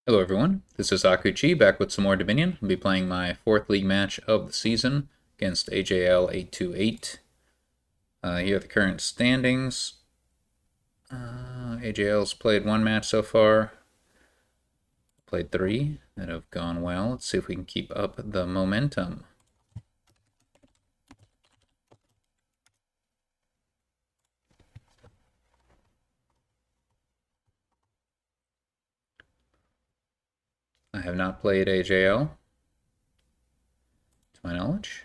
Hello everyone, this is Akuchi back with some more Dominion. I'll be playing my 4th league match of the season against AJL828. Here are the current standings. AJL's played 1 match so far. Played 3 that have gone well. Let's see if we can keep up the momentum. I have not played AJL, to my knowledge.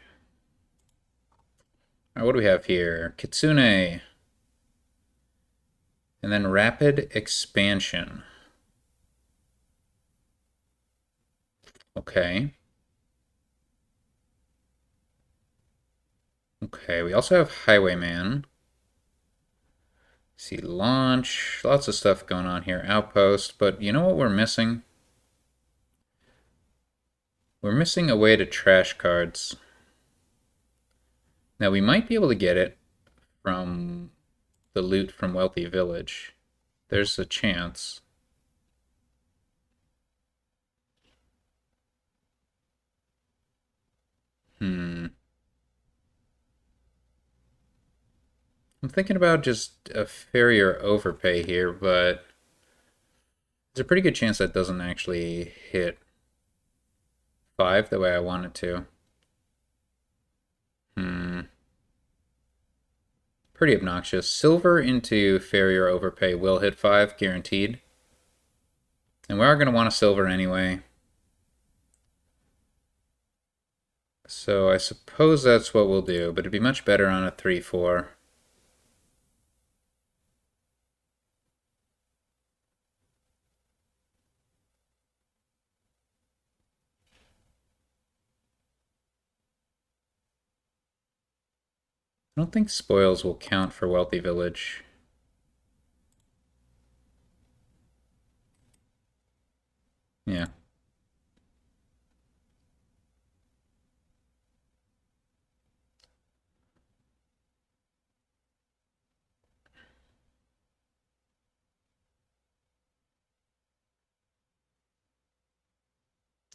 Alright, what do we have here? Kitsune. And then Rapid Expansion. Okay. Okay, we also have Highwayman. See, launch, lots of stuff going on here. Outpost, but you know what we're missing? We're missing a way to trash cards. Now we might be able to get it from the loot from Wealthy Village. There's a chance. I'm thinking about just a farrier overpay here, but there's a pretty good chance that doesn't actually hit 5 the way I want it to. Pretty obnoxious. Silver into farrier overpay will hit 5, guaranteed. And we are going to want a silver anyway. So I suppose that's what we'll do, but it'd be much better on a 3-4. I don't think spoils will count for Wealthy Village. Yeah.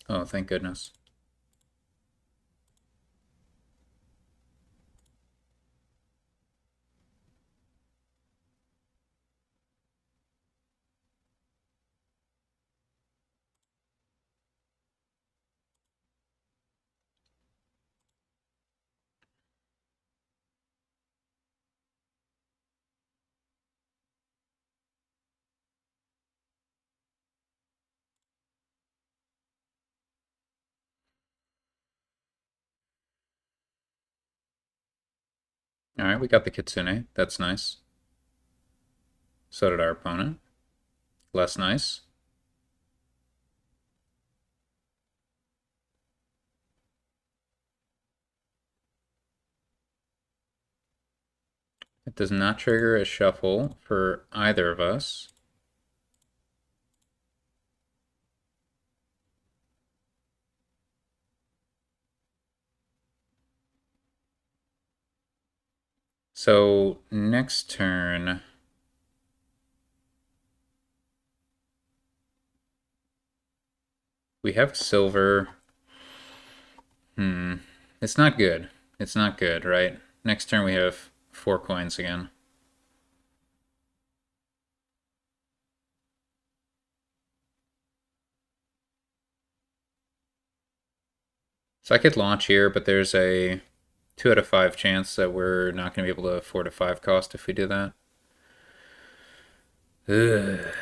Oh, thank goodness. Alright, we got the Kitsune. That's nice. So did our opponent. Less nice. It does not trigger a shuffle for either of us. So next turn, we have silver. It's not good. It's not good, right? Next turn we have 4 coins again. So I could launch here, but there's a 2 out of 5 chance that we're not going to be able to afford a 5 cost if we do that. Ugh.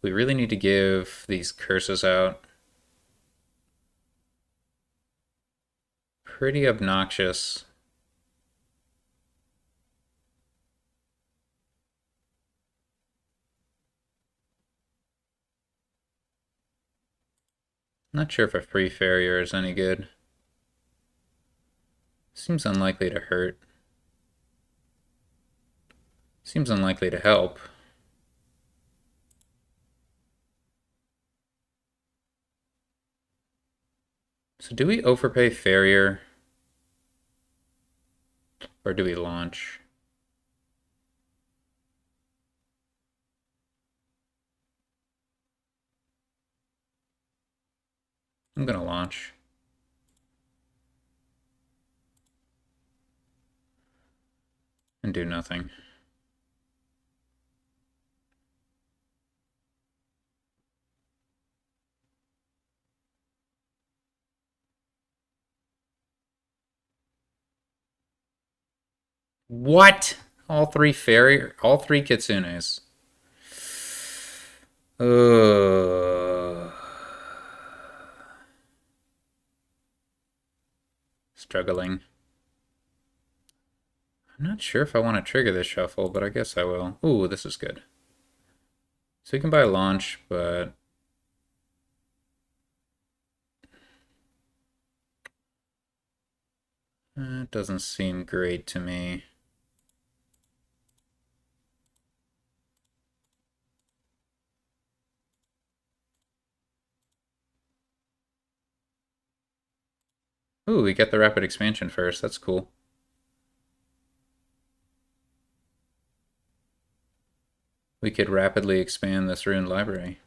We really need to give these curses out. Pretty obnoxious. Not sure if a free farrier is any good. Seems unlikely to hurt. Seems unlikely to help. So do we overpay farrier? Or do we launch? I'm gonna launch. And do nothing. What? All three kitsunes. Struggling. I'm not sure if I want to trigger this shuffle, but I guess I will. Ooh, this is good. So you can buy launch, but it doesn't seem great to me. Ooh, we get the rapid expansion first. That's cool. We could rapidly expand this ruined library.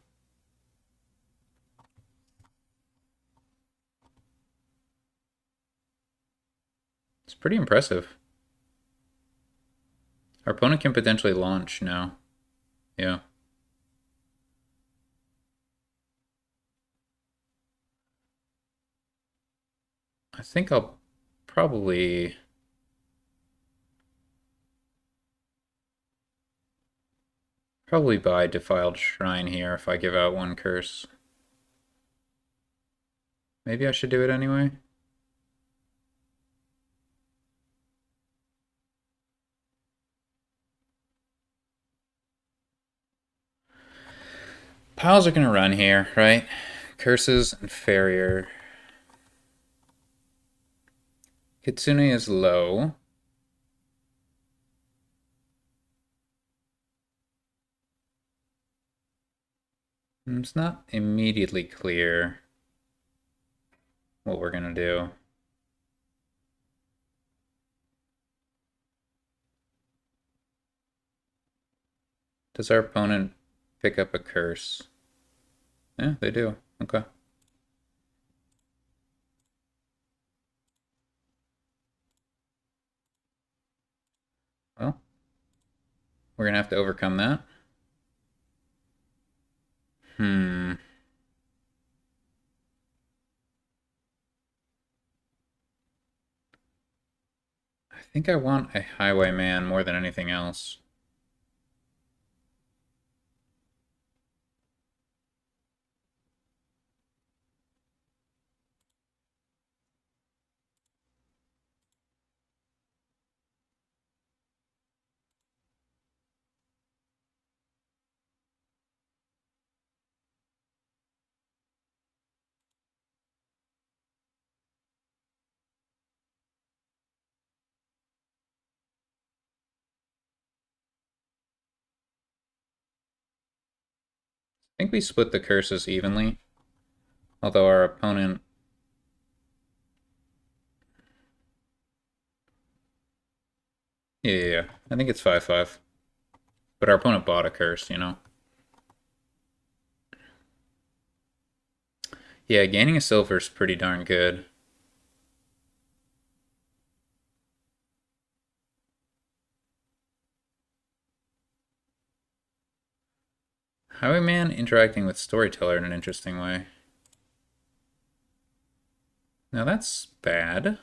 It's pretty impressive. Our opponent can potentially launch now. Yeah. I think I'll probably buy Defiled Shrine here if I give out one curse. Maybe I should do it anyway. Piles are gonna run here, right? Curses and Farrier. Kitsune is low. It's not immediately clear what we're gonna do. Does our opponent pick up a curse? Yeah, they do. Okay. Well, we're gonna have to overcome that. I think I want a Highwayman more than anything else. I think we split the curses evenly, although our opponent... Yeah. I think it's 5-5. But our opponent bought a curse, you know? Yeah, gaining a silver is pretty darn good. Highwayman interacting with Storyteller in an interesting way. Now that's bad.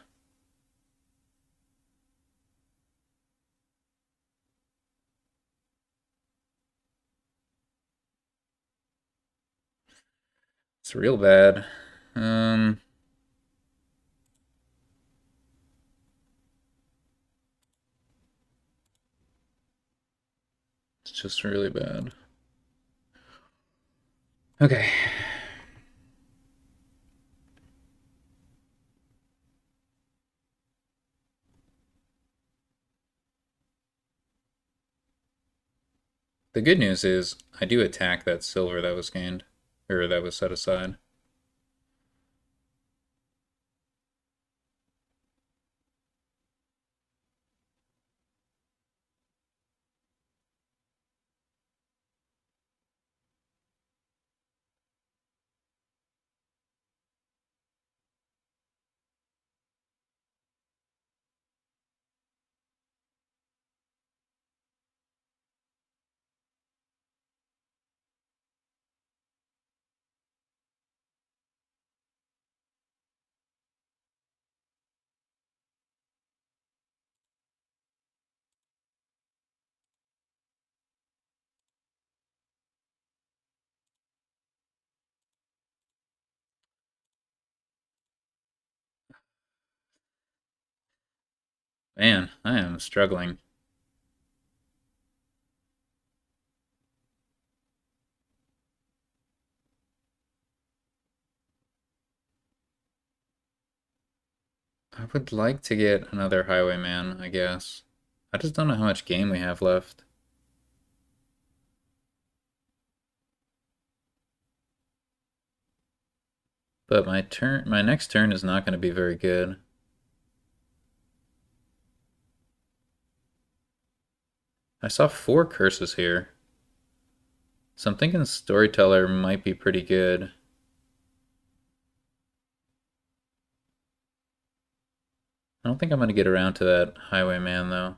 It's real bad. It's just really bad. Okay. The good news is I do attack that silver that was gained, or that was set aside. Man, I am struggling. I would like to get another Highwayman, I guess. I just don't know how much game we have left. But my next turn is not going to be very good. I saw 4 curses here. So I'm thinking Storyteller might be pretty good. I don't think I'm going to get around to that Highwayman, though.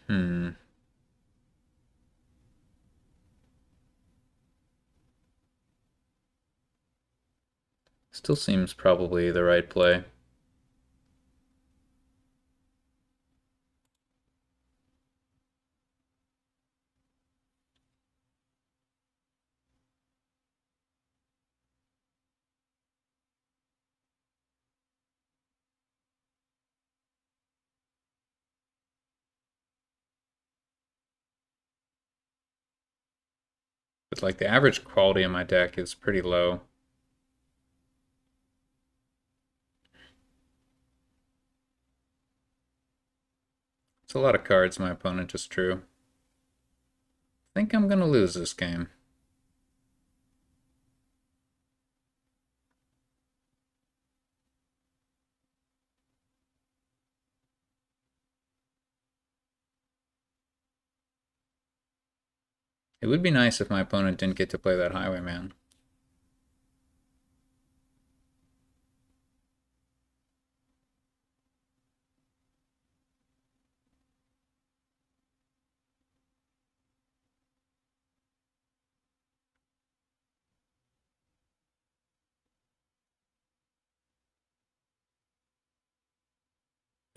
Hmm. Still seems probably the right play. But like the average quality of my deck is pretty low. It's a lot of cards my opponent just drew. I think I'm going to lose this game. It would be nice if my opponent didn't get to play that Highwayman.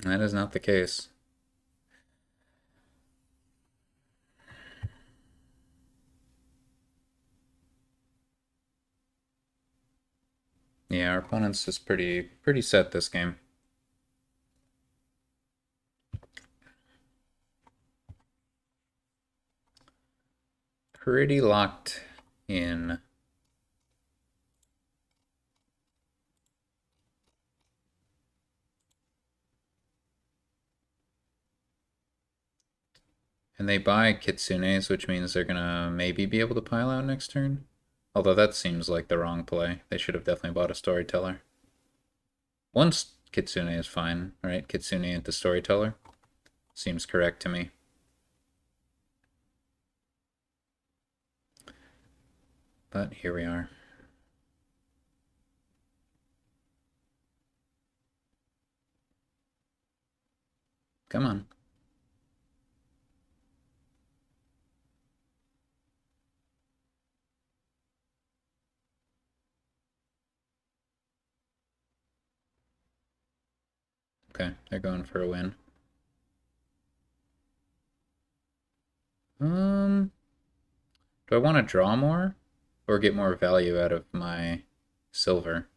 That is not the case. Yeah, our opponent's just pretty set this game. Pretty locked in. And they buy Kitsunes, which means they're gonna maybe be able to pile out next turn. Although that seems like the wrong play. They should have definitely bought a Storyteller. One Kitsune is fine, right? Kitsune into Storyteller. Seems correct to me. But here we are. Come on. Okay, they're going for a win. Do I want to draw more or get more value out of my silver?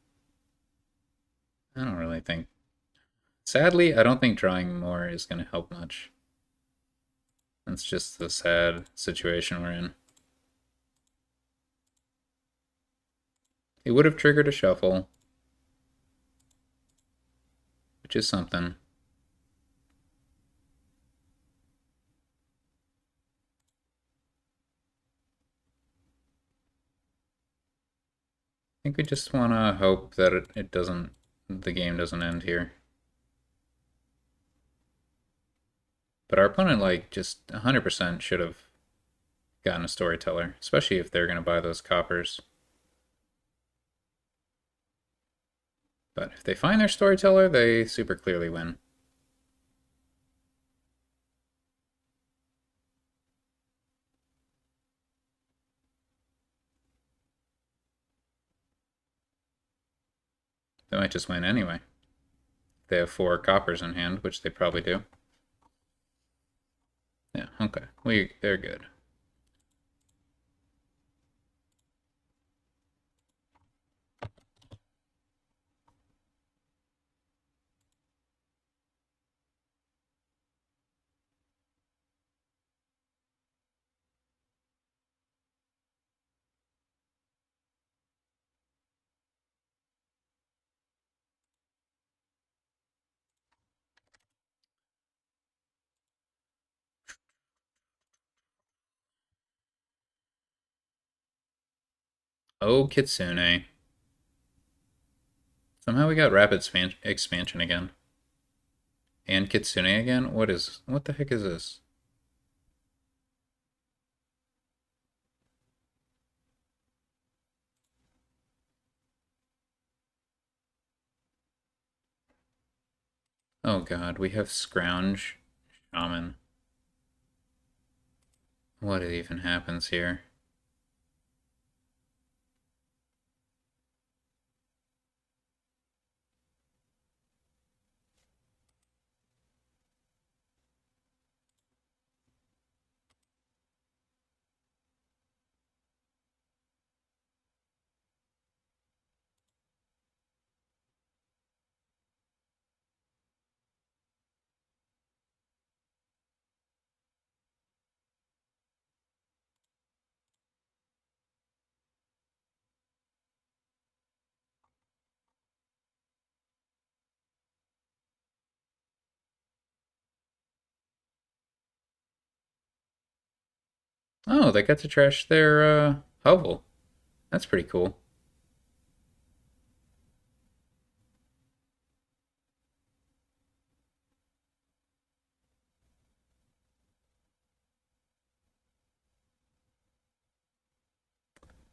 I don't really think. Sadly, I don't think drawing more is going to help much. That's just the sad situation we're in. It would have triggered a shuffle, which is something. I think we just want to hope that the game doesn't end here. But our opponent, like, just 100% should have gotten a Storyteller, especially if they're going to buy those coppers. But if they find their Storyteller, they super clearly win. They might just win anyway. They have 4 coppers in hand, which they probably do. Yeah, okay. They're good. Oh, Kitsune. Somehow we got rapid expansion again. And Kitsune again? What the heck is this? Oh god, we have Scrounge Shaman. What even happens here? Oh, they got to trash their hovel. That's pretty cool.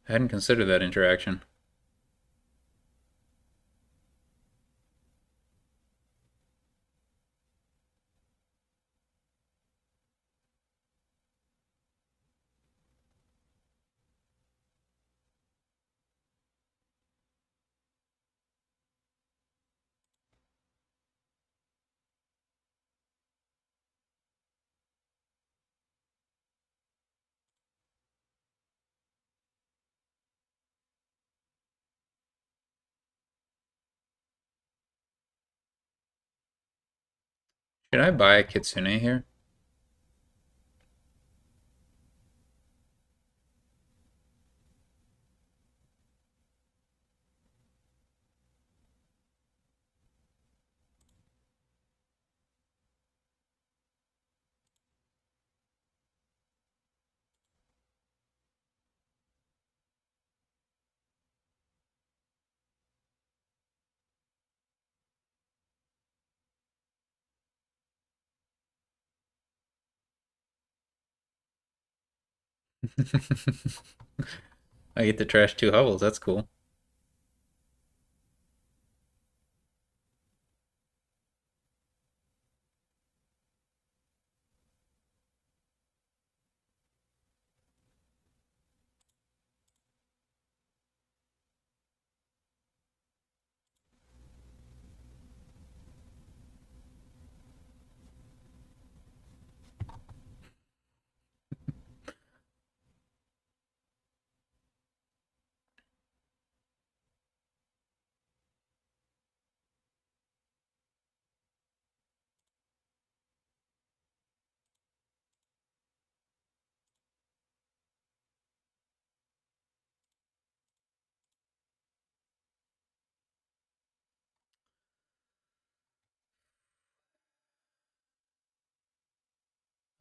I hadn't considered that interaction. Should I buy a Kitsune here? I get to trash two hovels. That's cool.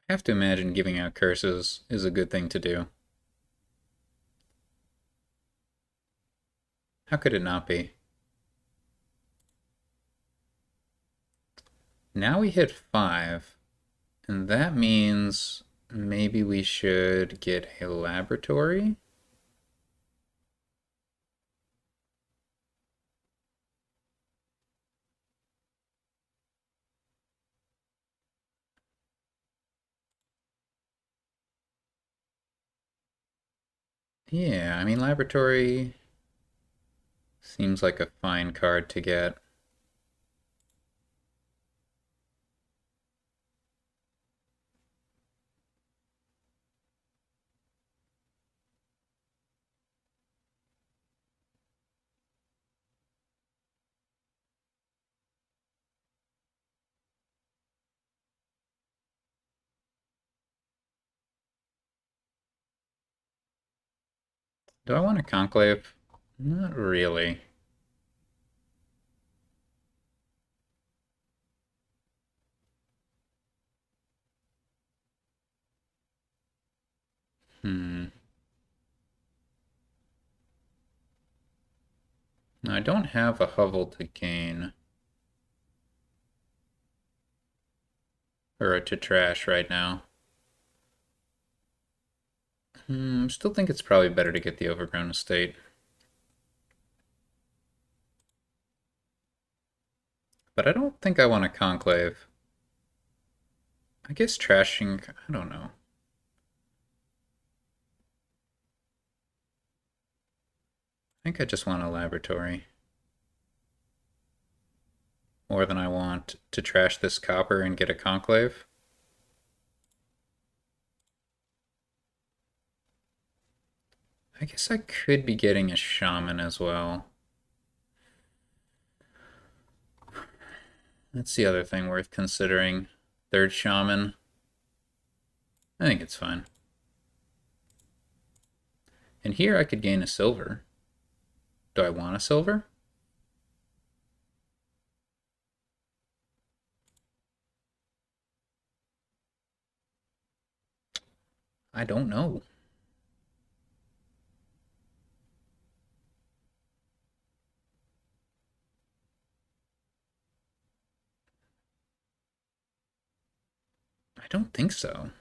I have to imagine giving out curses is a good thing to do. How could it not be? Now we hit 5, and that means maybe we should get a laboratory? Yeah, I mean, laboratory seems like a fine card to get. Do I want a conclave? Not really. Hmm. Now, I don't have a hovel to gain. Or to trash right now. Still think it's probably better to get the overgrown estate. But I don't think I want a conclave. I guess trashing, I don't know. I think I just want a laboratory. More than I want to trash this copper and get a conclave. I guess I could be getting a shaman as well. That's the other thing worth considering. Third shaman. I think it's fine. And here I could gain a silver. Do I want a silver? I don't know. I don't think so.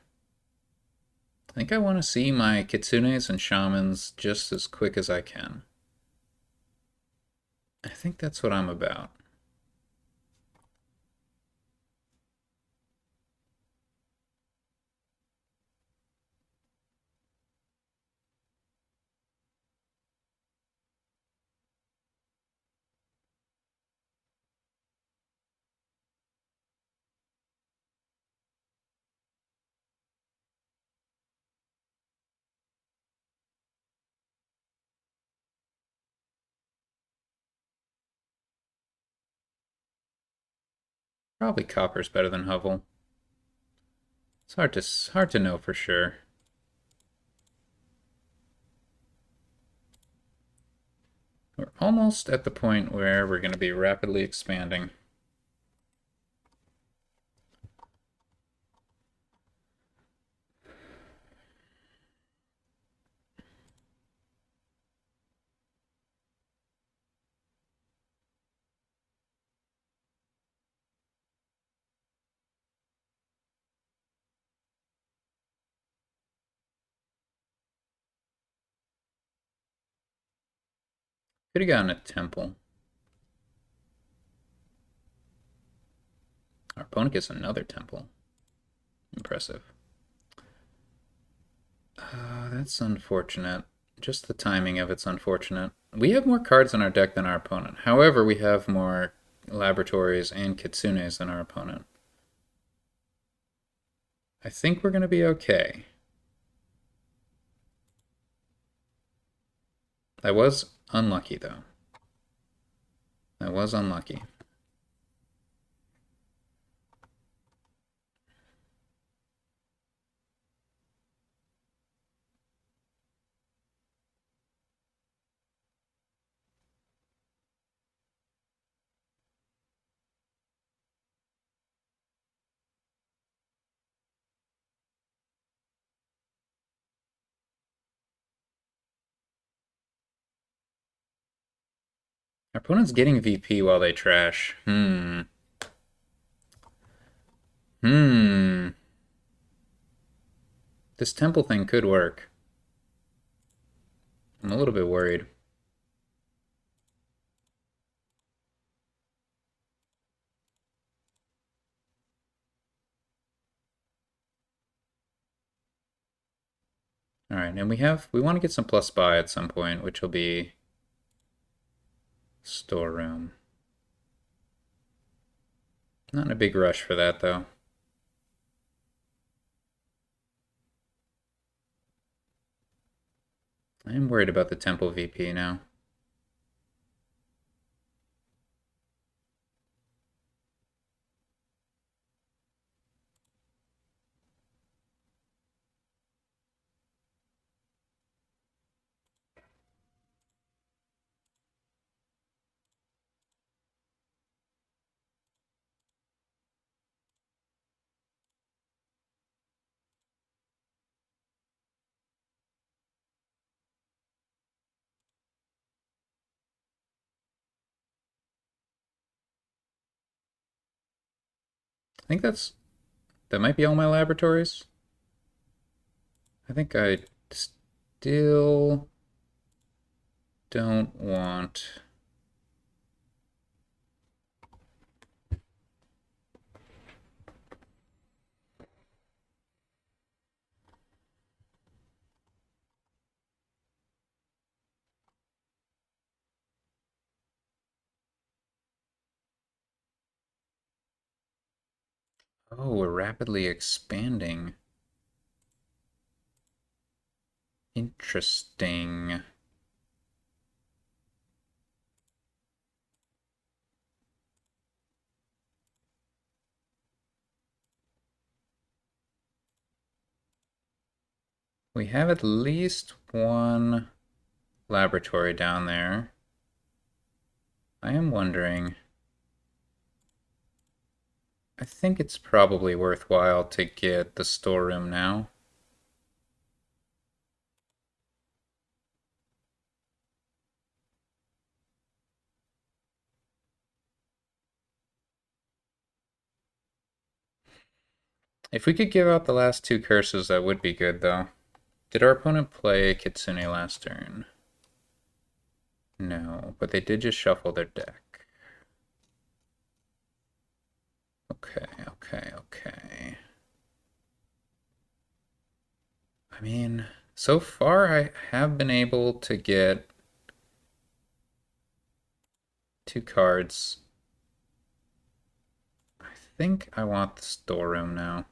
I think I want to see my kitsunes and shamans just as quick as I can. I think that's what I'm about. Probably copper's better than hovel. It's hard to know for sure. We're almost at the point where we're going to be rapidly expanding. Could have gotten a temple. Our opponent gets another temple. Impressive. That's unfortunate. Just the timing of it's unfortunate. We have more cards in our deck than our opponent. However, we have more laboratories and kitsunes than our opponent. I think we're going to be okay. I was unlucky, though. I was unlucky. Our opponent's getting VP while they trash. This temple thing could work. I'm a little bit worried. Alright, and we want to get some plus buy at some point, which will be storeroom. Not in a big rush for that, though. I am worried about the temple VP now. think that might be all my laboratories. I think I still don't want... Oh, we're rapidly expanding. Interesting. We have at least one laboratory down there. I am wondering... I think it's probably worthwhile to get the storeroom now. If we could give out the last two curses, that would be good, though. Did our opponent play Kitsune last turn? No, but they did just shuffle their deck. Okay, okay, okay. I mean, so far I have been able to get two cards. I think I want the storeroom now.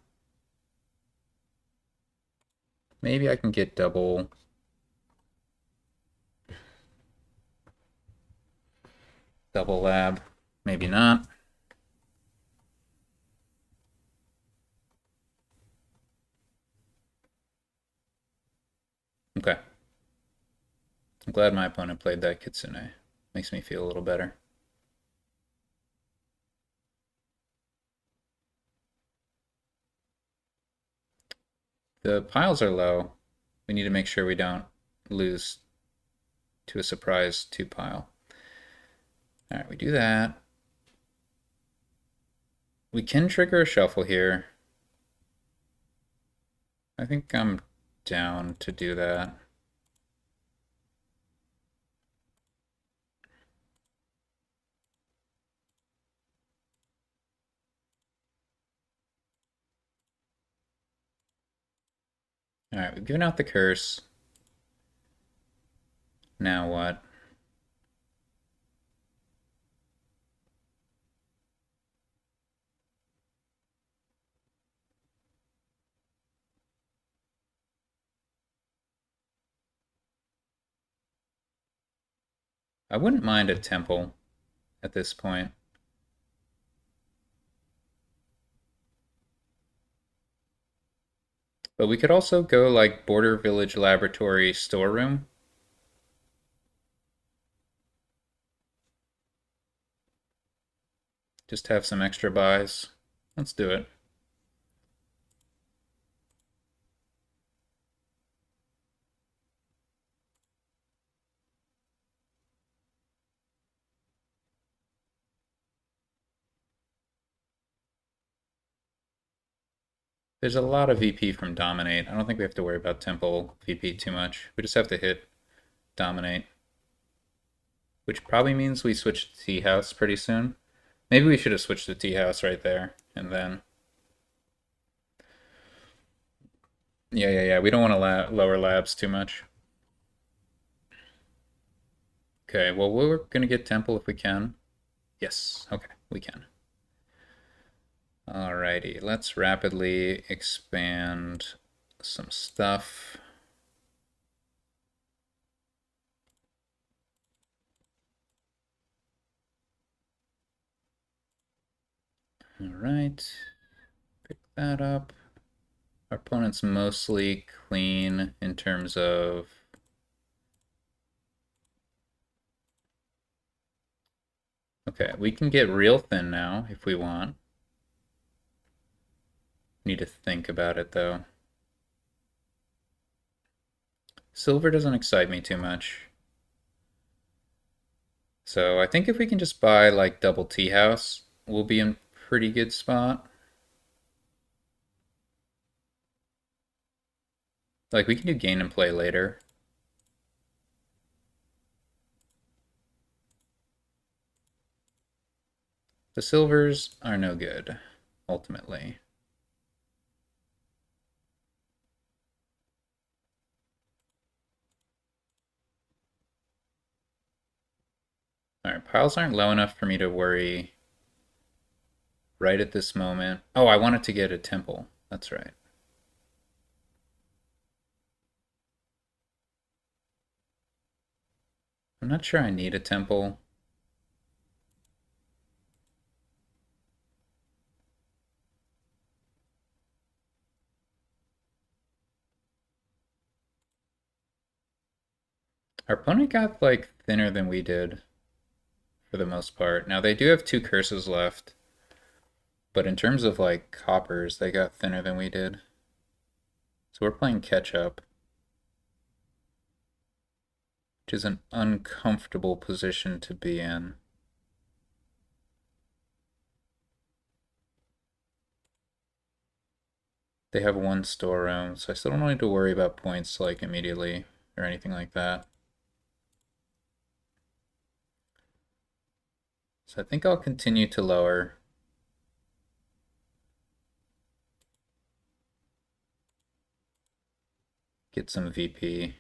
Maybe I can get double lab. Maybe not. Okay. I'm glad my opponent played that Kitsune. Makes me feel a little better. The piles are low. We need to make sure we don't lose to a surprise 2 pile. Alright, we do that. We can trigger a shuffle here. I think I'm down to do that. Alright, we've given out the curse. Now what? I wouldn't mind a temple at this point. But we could also go like Border Village Laboratory Storeroom. Just have some extra buys. Let's do it. There's a lot of VP from Dominate. I don't think we have to worry about Temple VP too much. We just have to hit Dominate. Which probably means we switch to Tea House pretty soon. Maybe we should have switched to Tea House right there, and then... Yeah. We don't want to lower labs too much. Okay, well, we're going to get Temple if we can. Yes, okay, we can. Alrighty, let's rapidly expand some stuff. Alright, pick that up. Our opponent's mostly clean in terms of... Okay, we can get real thin now if we want. Need to think about it though. Silver doesn't excite me too much. So I think if we can just buy like double Tea House, we'll be in pretty good spot. Like, we can do gain and play later. The silvers are no good, ultimately. Alright, piles aren't low enough for me to worry right at this moment. Oh, I wanted to get a temple. That's right. I'm not sure I need a temple. Our opponent got, like, thinner than we did for the most part. Now, they do have 2 curses left. But in terms of, like, coppers, they got thinner than we did. So we're playing catch up, which is an uncomfortable position to be in. They have 1 storeroom, so I still don't need to worry about points, like, immediately or anything like that. So I think I'll continue to lower. Get some VP.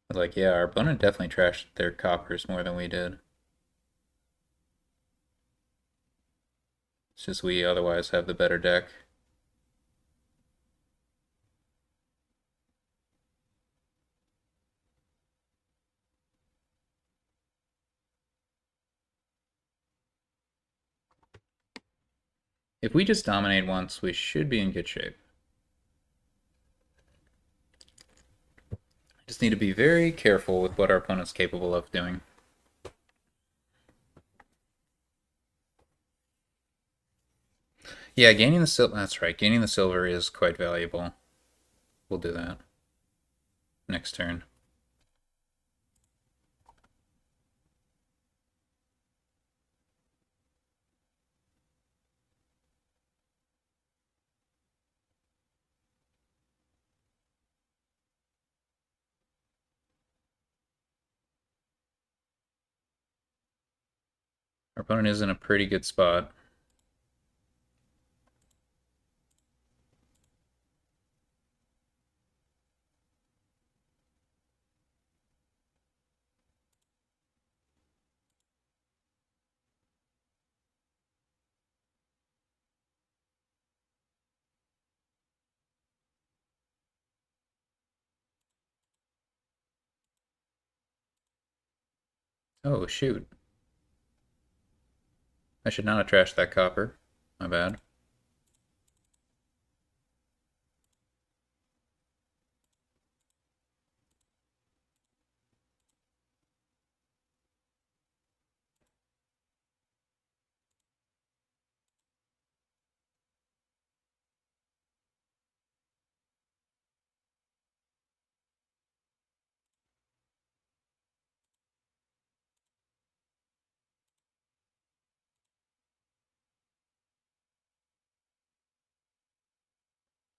But, like, yeah, our opponent definitely trashed their coppers more than we did. It's just we otherwise have the better deck. If we just dominate once, we should be in good shape. Just need to be very careful with what our opponent's capable of doing. Yeah, gaining the silver. That's right. Gaining the silver is quite valuable. We'll do that next turn. Our opponent is in a pretty good spot. Oh, shoot. I should not have trashed that copper. My bad.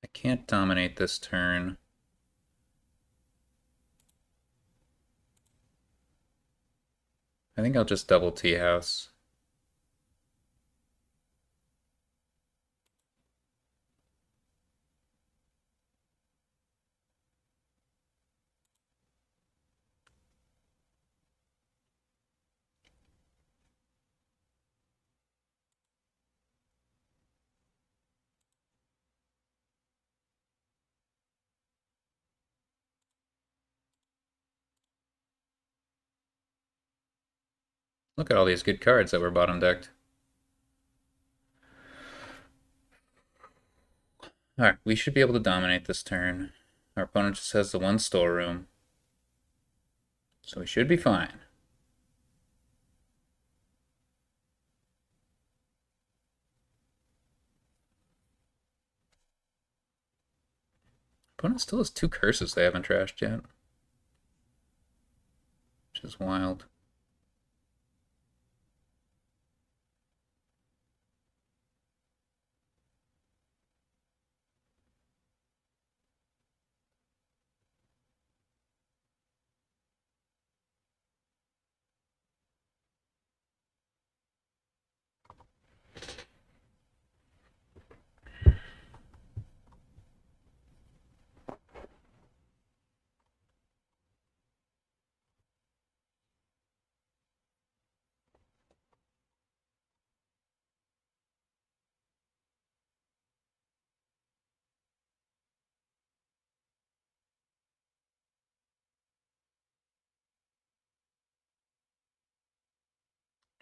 I can't dominate this turn. I think I'll just double Tea House. Look at all these good cards that were bottom decked. Alright, we should be able to dominate this turn. Our opponent just has the 1 storeroom. So we should be fine. Opponent still has 2 curses they haven't trashed yet. Which is wild.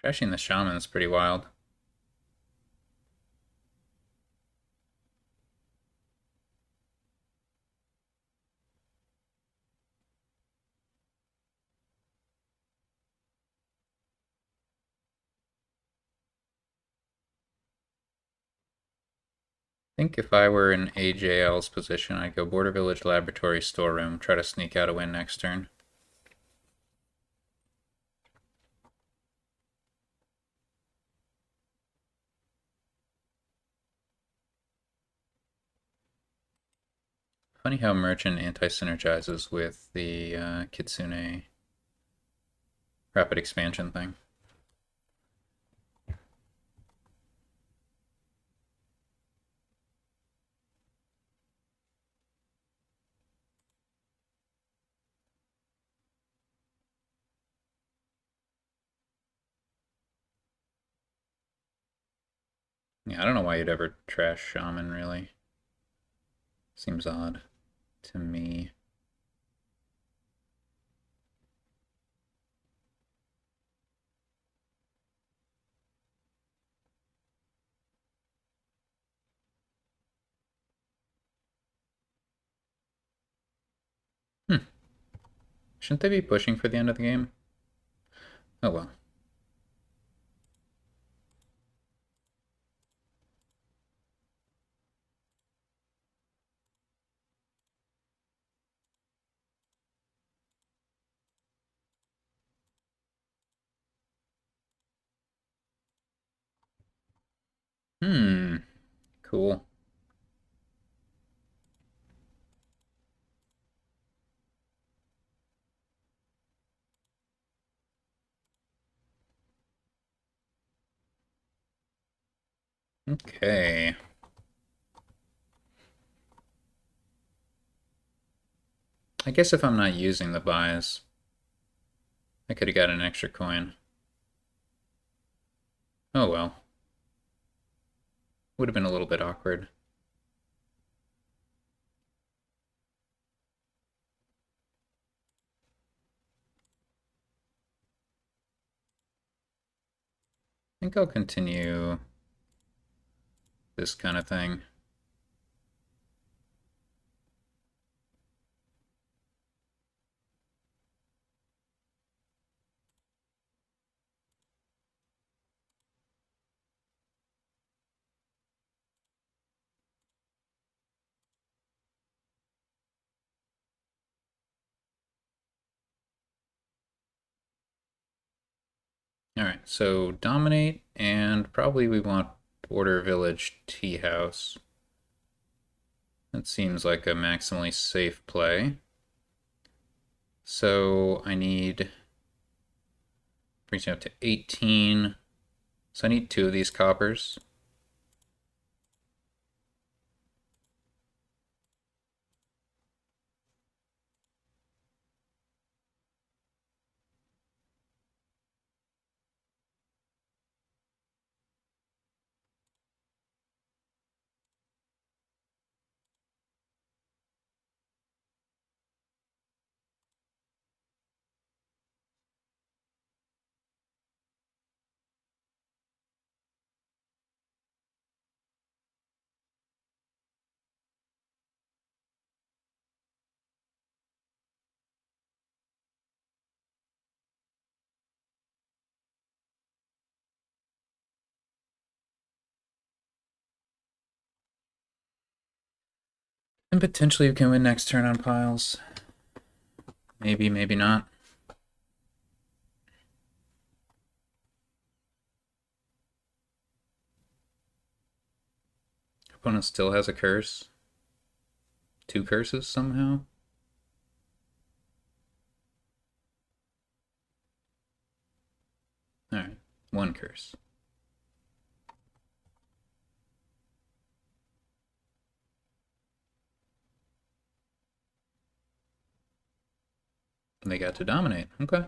Trashing the Shaman is pretty wild. I think if I were in AJL's position, I'd go Border Village Laboratory Storeroom, try to sneak out a win next turn. Funny how Merchant anti-synergizes with the Kitsune rapid expansion thing. Yeah, I don't know why you'd ever trash Shaman, really. Seems odd to me. Hmm. Shouldn't they be pushing for the end of the game? Oh well. Hmm. Cool. Okay. I guess if I'm not using the buys, I could have got an extra coin. Oh well. Would have been a little bit awkward. I think I'll continue this kind of thing. Alright, so dominate, and probably we want Border Village Tea House. That seems like a maximally safe play. So I need, brings me up to 18. So I need 2 of these coppers. And potentially we can win next turn on piles. Maybe, maybe not. Opponent still has a curse. 2 curses somehow. Alright, 1 curse. They got to dominate. Okay.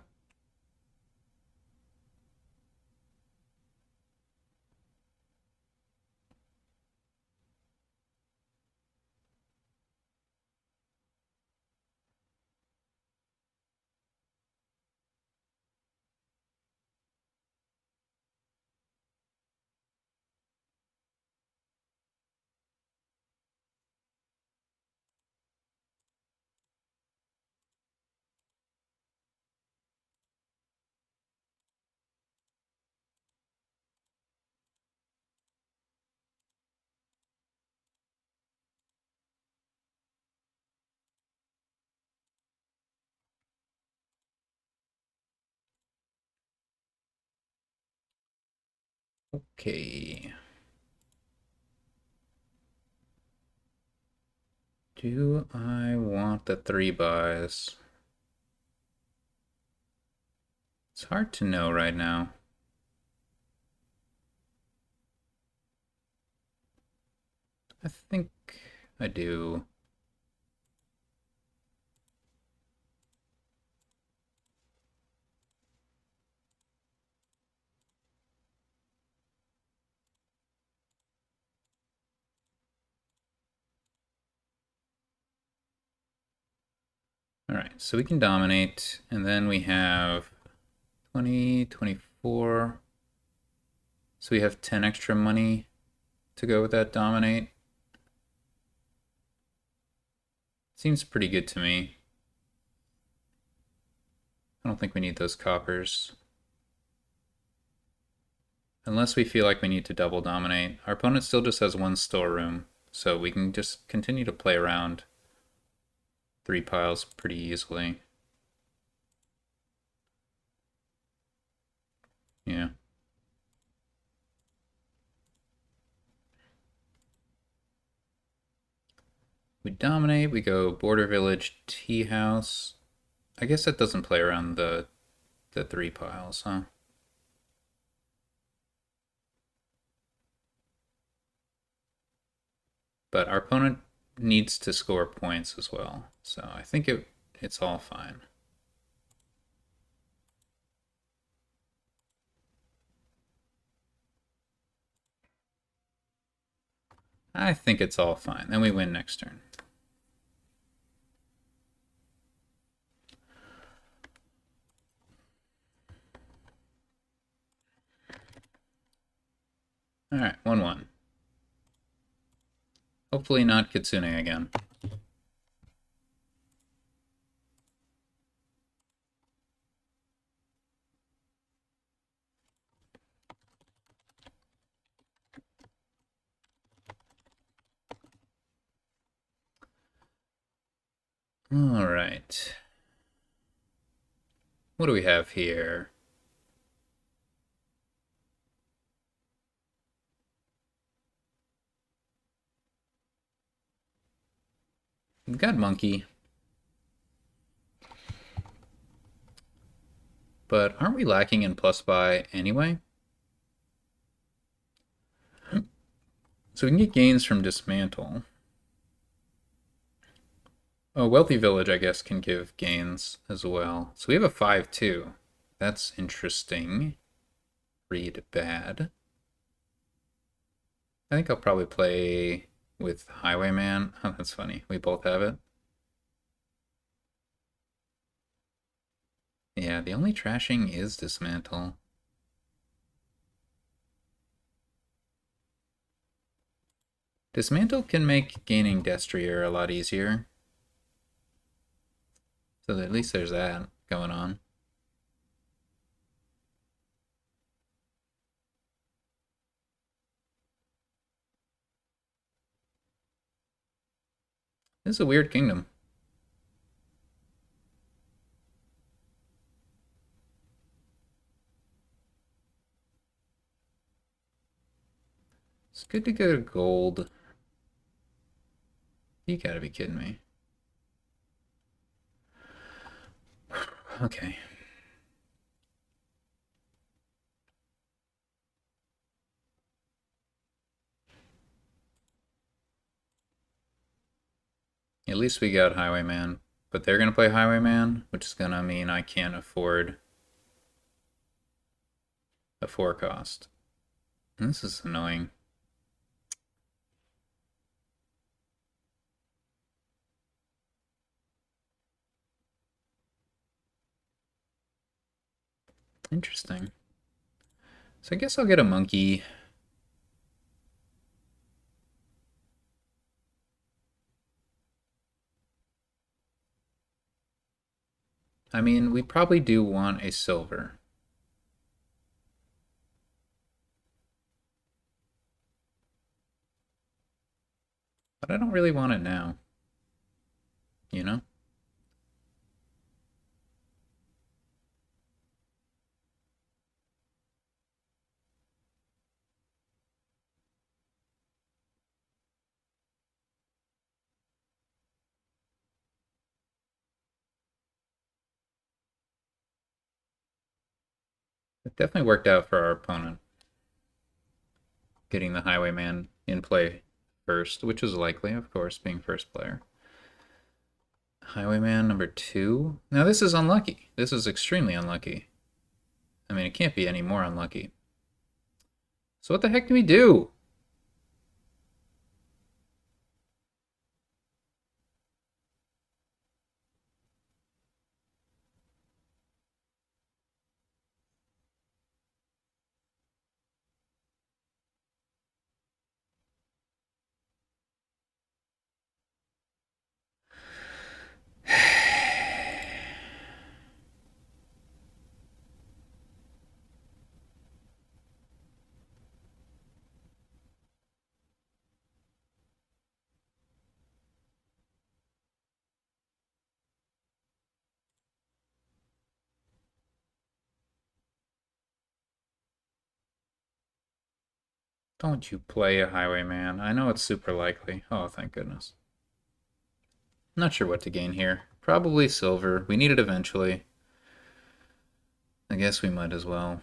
Okay. Do I want the 3 buys? It's hard to know right now. I think I do. All right, so we can dominate, and then we have 20, 24. So we have 10 extra money to go with that dominate. Seems pretty good to me. I don't think we need those coppers. Unless we feel like we need to double dominate. Our opponent still just has 1 storeroom, so we can just continue to play around 3 piles pretty easily. Yeah. We dominate, we go border village, tea house. I guess that doesn't play around the 3 piles, huh? But our opponent needs to score points as well, so I think it's all fine. I think it's all fine. Then we win next turn. Alright, 1-1. Hopefully not Kitsune again. Alright. What do we have here? We've got monkey. But aren't we lacking in plus buy anyway? So we can get gains from Dismantle. Oh, Wealthy Village, I guess, can give gains as well. So we have a 5-2. That's interesting. Read bad. I think I'll probably play with Highwayman. Oh, that's funny. We both have it. Yeah, the only trashing is Dismantle. Dismantle can make gaining Destrier a lot easier. So at least there's that going on. This is a weird kingdom. It's good to go to gold. You gotta be kidding me. Okay. At least we got Highwayman. But they're gonna play Highwayman, which is gonna mean I can't afford a 4 cost. This is annoying. Interesting. So I guess I'll get a monkey. I mean, we probably do want a silver. But I don't really want it now. You know? It definitely worked out for our opponent, getting the Highwayman in play first, which is likely, of course, being first player. Highwayman number 2. Now this is unlucky. This is extremely unlucky. I mean, it can't be any more unlucky. So what the heck do we do? Don't you play a Highwayman. I know it's super likely. Oh, thank goodness. Not sure what to gain here. Probably silver. We need it eventually. I guess we might as well.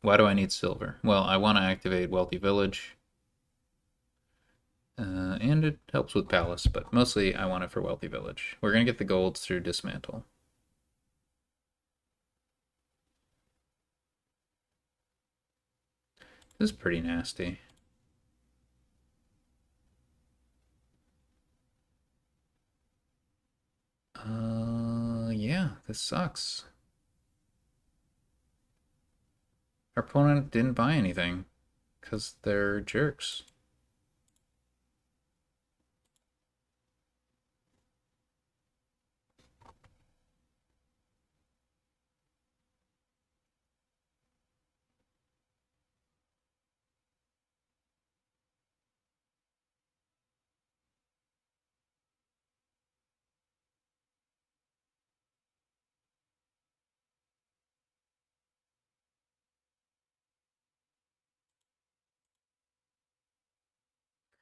Why do I need silver? Well, I want to activate Wealthy Village. And it helps with Palace, but mostly I want it for Wealthy Village. We're going to get the golds through Dismantle. This is pretty nasty. Yeah, this sucks. Our opponent didn't buy anything because they're jerks.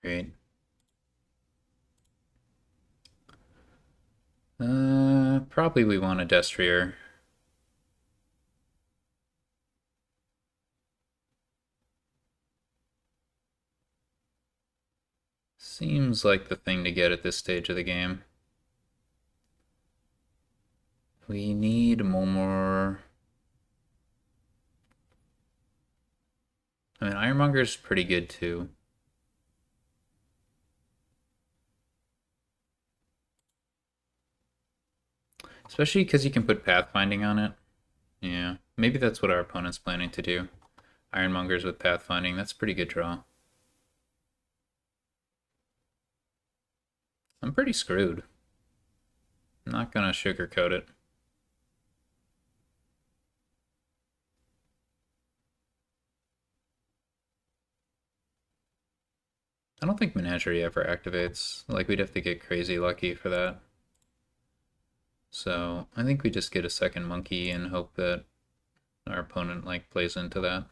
Great. Probably we want a Destrier. Seems like the thing to get at this stage of the game. We need more. I mean, Ironmonger's pretty good too. Especially because you can put pathfinding on it. Yeah, maybe that's what our opponent's planning to do. Ironmongers with pathfinding, that's a pretty good draw. I'm pretty screwed. I'm not gonna sugarcoat it. I don't think Menagerie ever activates. Like, we'd have to get crazy lucky for that. So, I think we just get a second monkey and hope that our opponent, like, plays into that.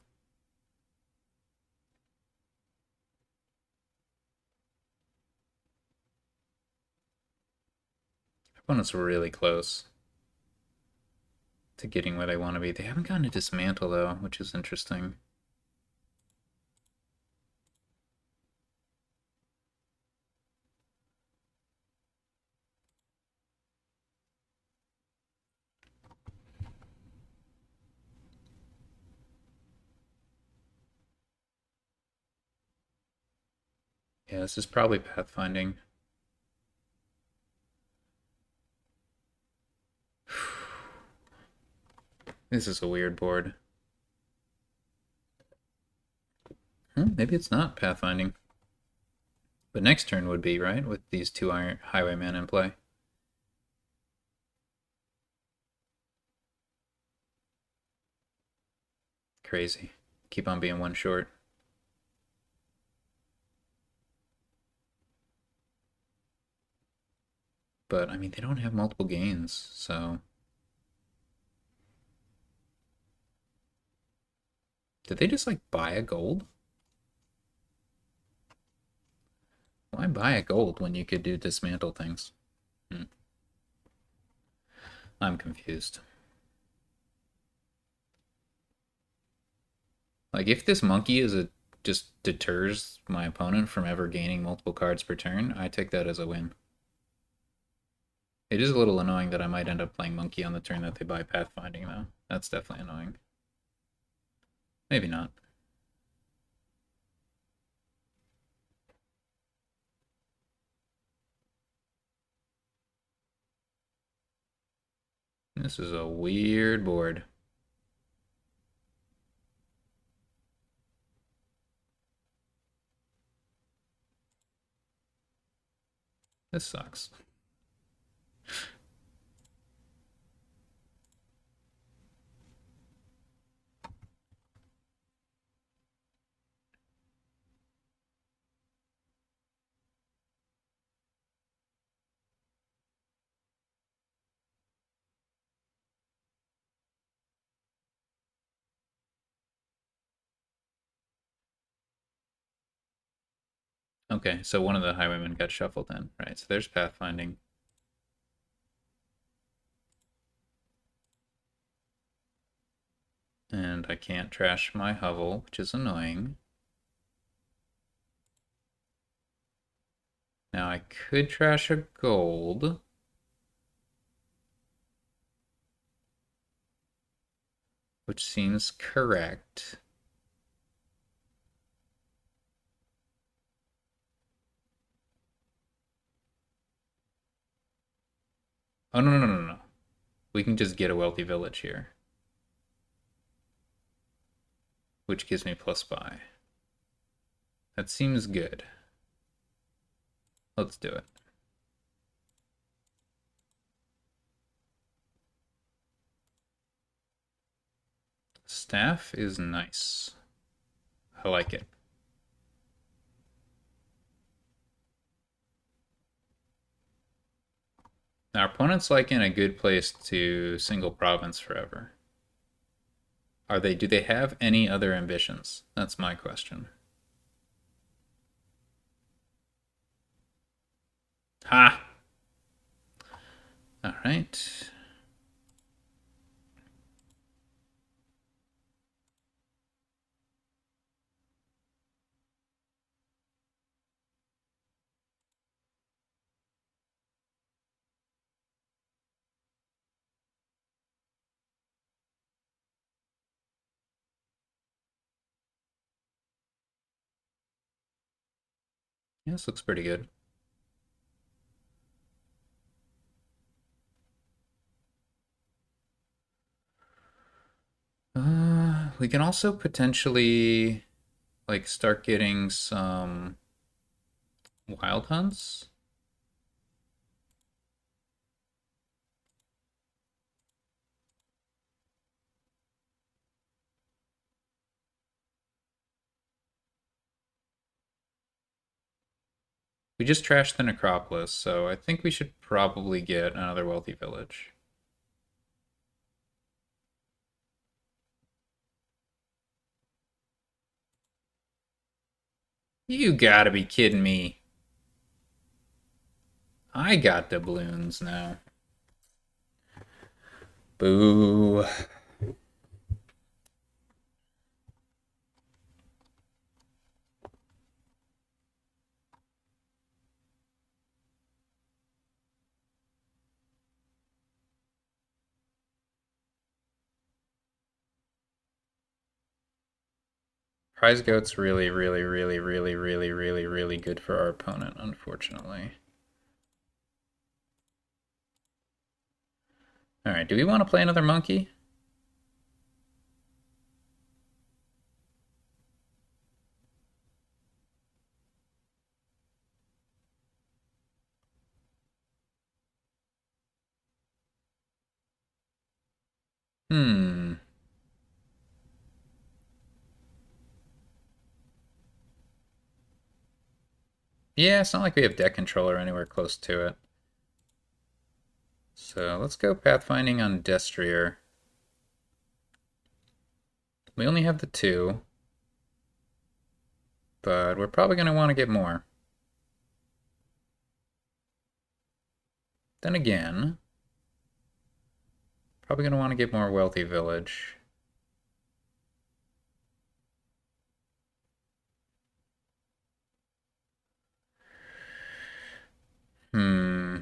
Our opponent's really close to getting where they want to be. They haven't gotten a Dismantle, though, which is interesting. Yeah, this is probably pathfinding. This is a weird board. Maybe it's not pathfinding. But next turn would be, right? With these two Highwaymen in play. Crazy. Keep on being one short. But, I mean, they don't have multiple gains, so... Did they just, like, buy a gold? Why buy a gold when you could do dismantle things? I'm confused. Like, if this monkey just deters my opponent from ever gaining multiple cards per turn, I take that as a win. It is a little annoying that I might end up playing monkey on the turn that they buy pathfinding, though. That's definitely annoying. Maybe not. This is a weird board. This sucks. Okay, so one of the highwaymen got shuffled in. Right, so there's pathfinding. And I can't trash my hovel, which is annoying. Now I could trash a gold. Which seems correct. Oh, no, no, no, no, no. We can just get a wealthy village here. Which gives me plus buy. That seems good. Let's do it. Staff is nice. I like it. Now, our opponent's like in a good place to single province forever. Do they have any other ambitions? That's my question. Ha! Alright. Yeah, this looks pretty good. We can also potentially like start getting some wild hunts. We just trashed the necropolis, so I think we should probably get another wealthy village. You gotta be kidding me. I got doubloons now. Boo. Prize Goat's really, really, really, really, really, really, really good for our opponent, unfortunately. Alright, do we want to play another monkey? Hmm. Yeah, it's not like we have deck controller anywhere close to it. So let's go pathfinding on Destrier. We only have the two, but we're probably going to want to get more. Then again, probably going to want to get more wealthy village. Hmm.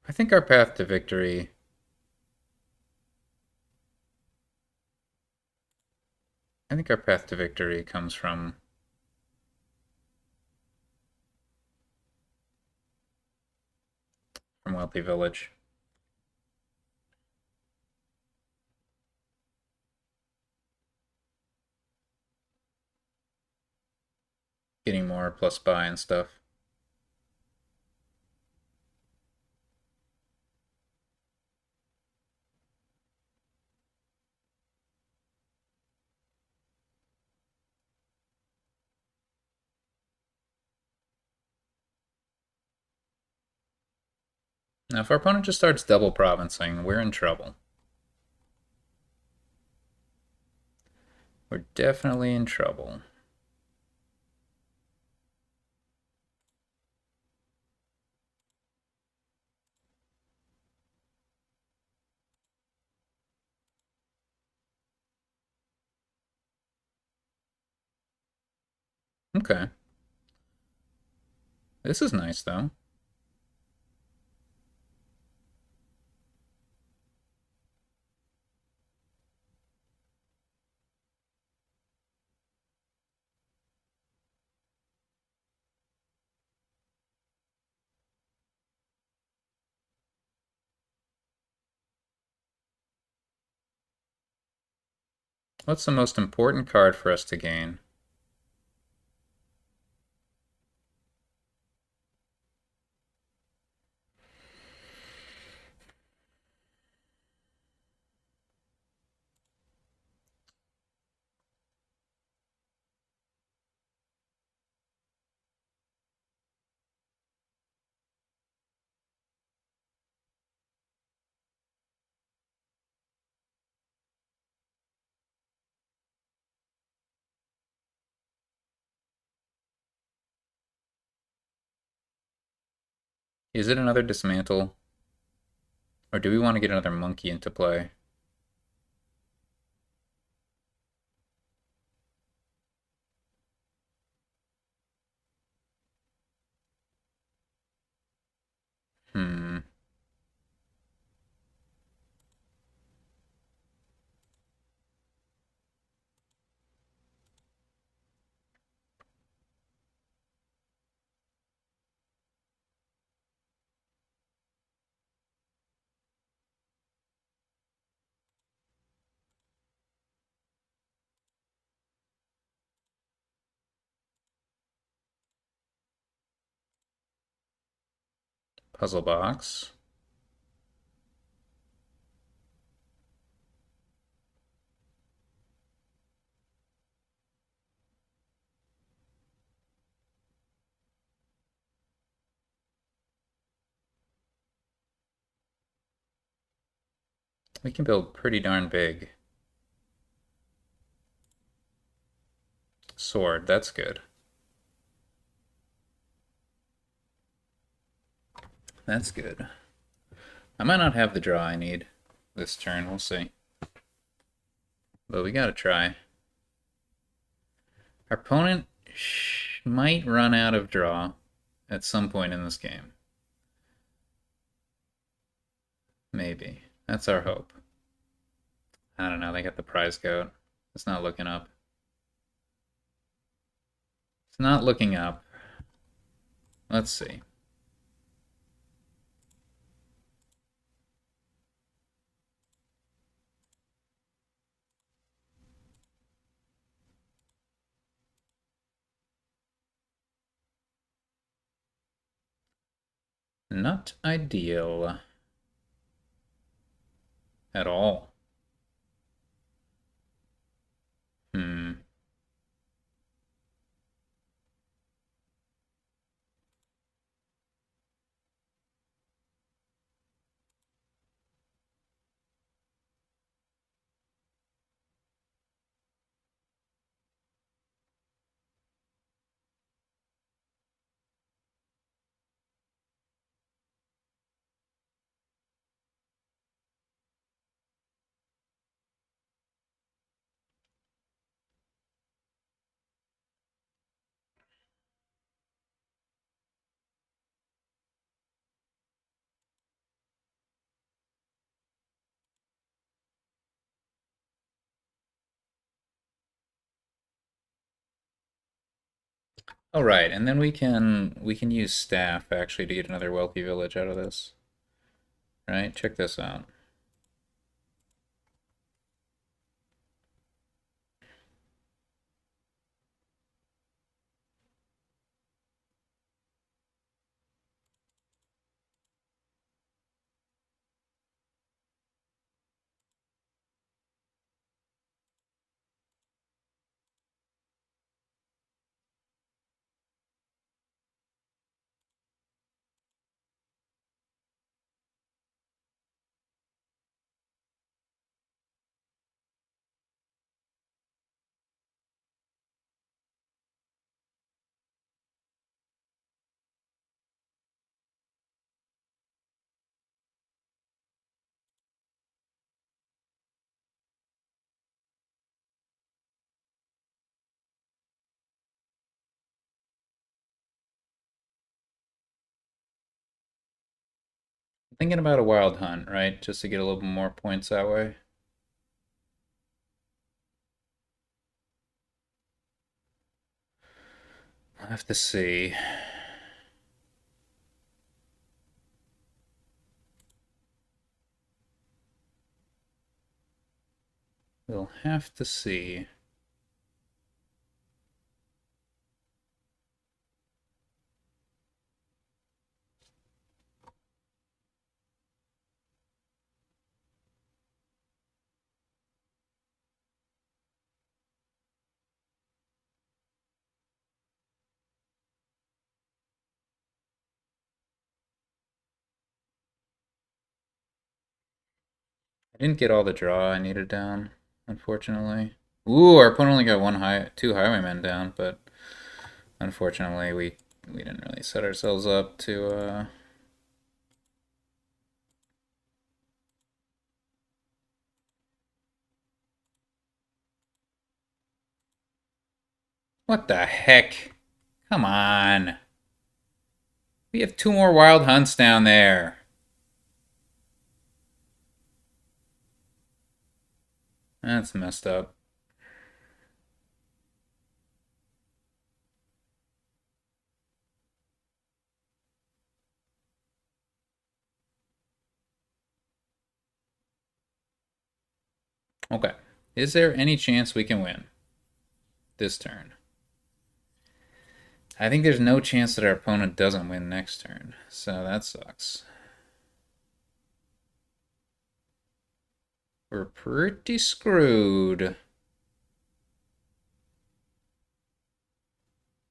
I think our path to victory. I think our path to victory comes from Wealthy Village. Getting more plus buy and stuff. Now, if our opponent just starts double provincing, we're in trouble. We're definitely in trouble. Okay. This is nice, though. What's the most important card for us to gain? Is it another Dismantle? Or do we want to get another monkey into play? Hmm. Puzzle box. We can build pretty darn big. Sword, that's good. That's good. I might not have the draw I need this turn, we'll see. But we gotta try. Our opponent might run out of draw at some point in this game. Maybe. That's our hope. I don't know, they got the prize goat. It's not looking up. It's not looking up. Let's see. Not ideal. At all. Hmm. Oh right, and then we can use staff actually to get another wealthy village out of this. Right? Check this out. Thinking about a wild hunt, right? Just to get a little bit more points that way. I'll have to see. We'll have to see. I didn't get all the draw I needed down, unfortunately. Ooh, our opponent only got two highwaymen down, but unfortunately we didn't really set ourselves up to. What the heck? Come on. We have two more wild hunts down there. That's messed up. Okay. Is there any chance we can win this turn? I think there's no chance that our opponent doesn't win next turn, so that sucks. We're pretty screwed.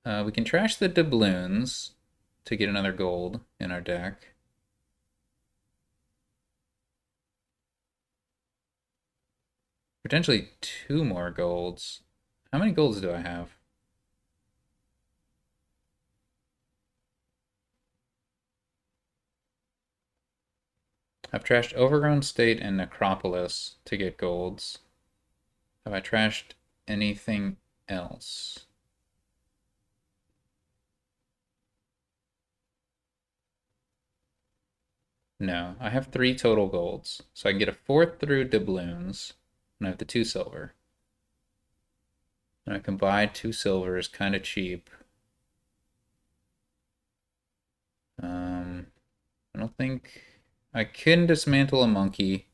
We can trash the doubloons to get another gold in our deck. Potentially two more golds. How many golds do I have? I've trashed Overgrown State and Necropolis to get golds. Have I trashed anything else? No, I have three total golds. So I can get a fourth through doubloons, and I have the two silver. And I can buy two silvers kind of cheap. I don't think I can dismantle a monkey.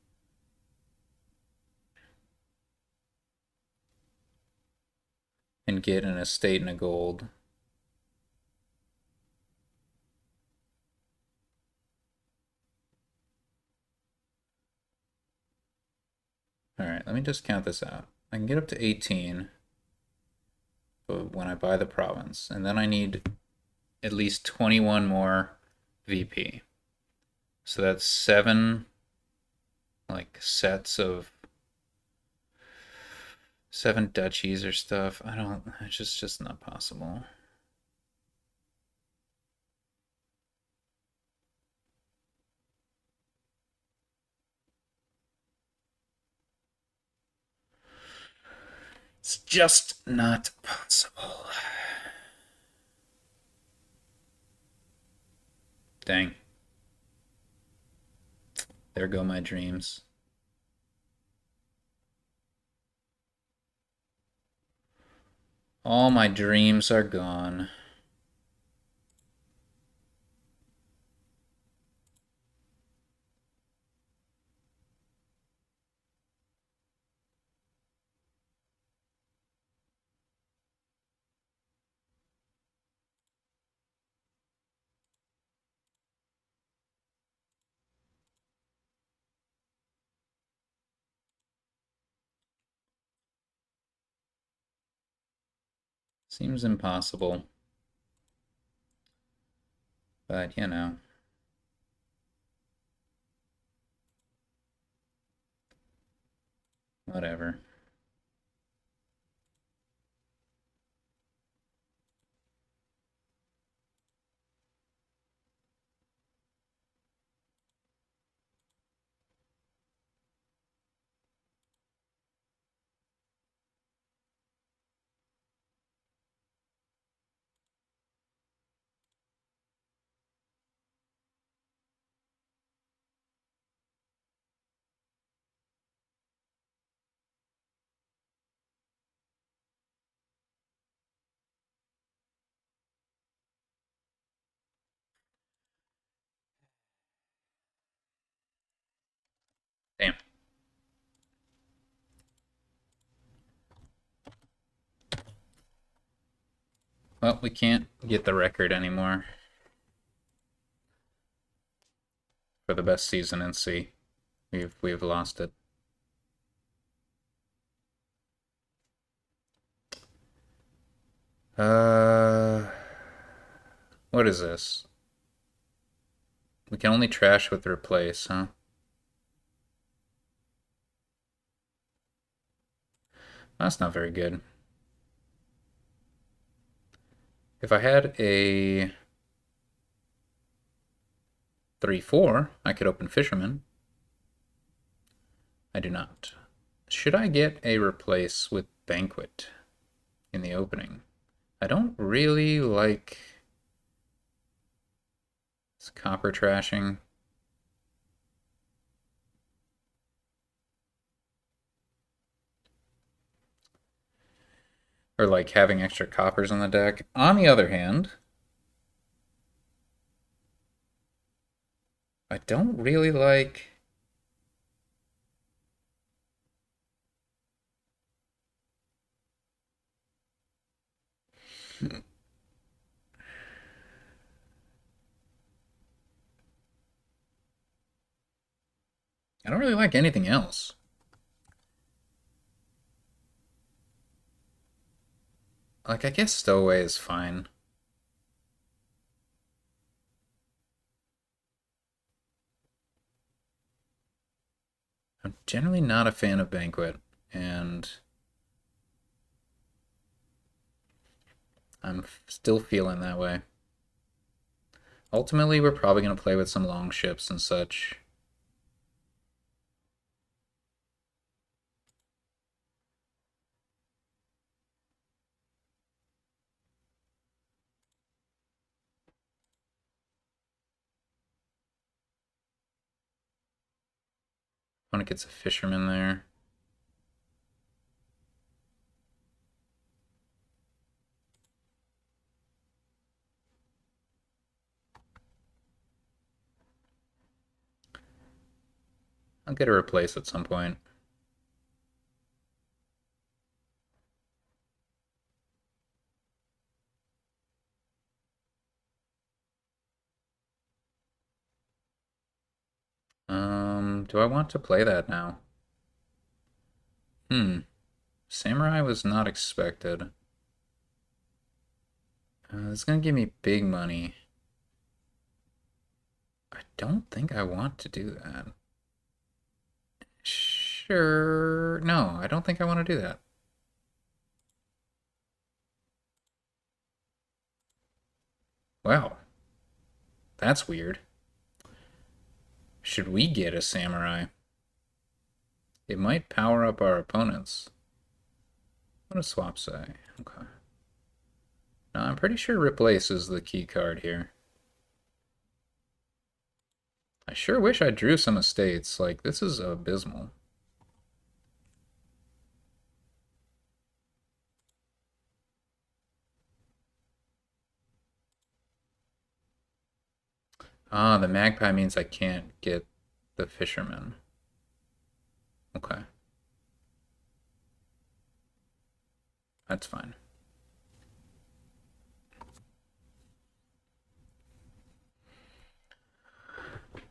And get an estate and a gold. Alright, let me just count this out. I can get up to 18 when I buy the province, and then I need at least 21 more VP. So that's 7 like sets of 7 duchies or stuff. It's just not possible. It's just not possible. Dang. There go my dreams. All my dreams are gone. Seems impossible. But, you know. Whatever. Damn. Well, we can't get the record anymore for the best season in C. We've lost it. What is this? We can only trash with replace, huh? That's not very good. If I had a 3-4, I could open Fisherman. I do not. Should I get a replace with Banquet in the opening? I don't really like this copper trashing. Or like having extra coppers on the deck. On the other hand, I don't really like... I don't really like anything else. Like, I guess Stowaway is fine. I'm generally not a fan of Banquet, and I'm still feeling that way. Ultimately, we're probably going to play with some long ships and such. Opponent gets a Fisherman there. I'll get a replace at some point. Do I want to play that now? Samurai was not expected. It's gonna give me big money. I don't think I want to do that. Sure. No, I don't think I want to do that. Wow. That's weird. Should we get a samurai? It might power up our opponents. What does swap say? Okay. No, I'm pretty sure replace is the key card here. I sure wish I drew some estates. Like, this is abysmal. Ah, the magpie means I can't get the fisherman. Okay. That's fine.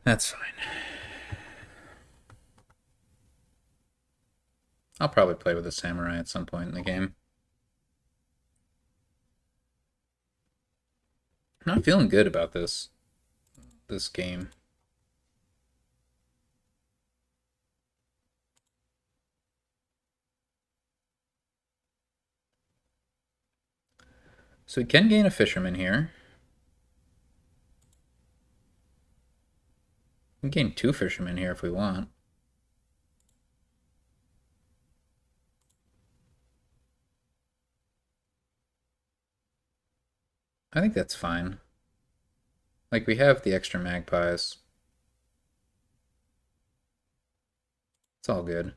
That's fine. I'll probably play with a samurai at some point in the game. I'm not feeling good about this game. So we can gain a fisherman here. We can gain 2 fishermen here if we want. I think that's fine. Like, we have the extra magpies. It's all good.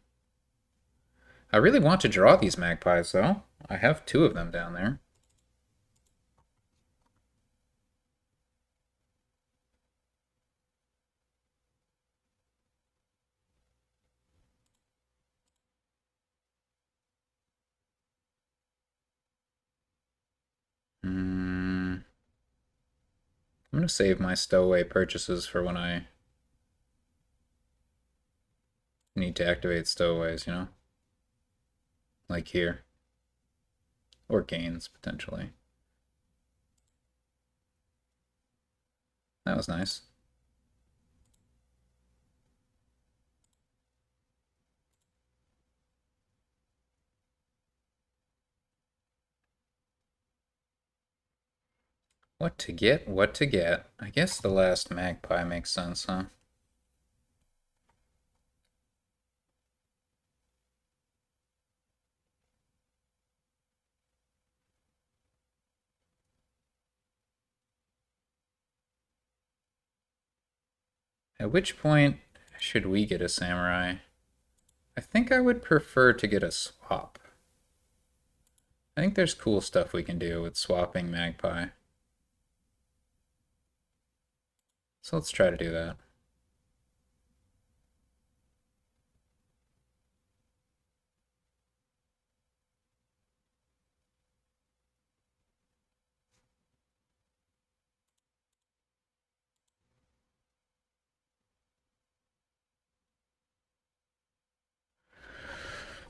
I really want to draw these magpies, though. I have 2 of them down there. I'm going to save my stowaway purchases for when I need to activate stowaways, you know? Like here. Or gains, potentially. That was nice. What to get? What to get? I guess the last magpie makes sense, huh? At which point should we get a samurai? I think I would prefer to get a swap. I think there's cool stuff we can do with swapping magpie. So let's try to do that.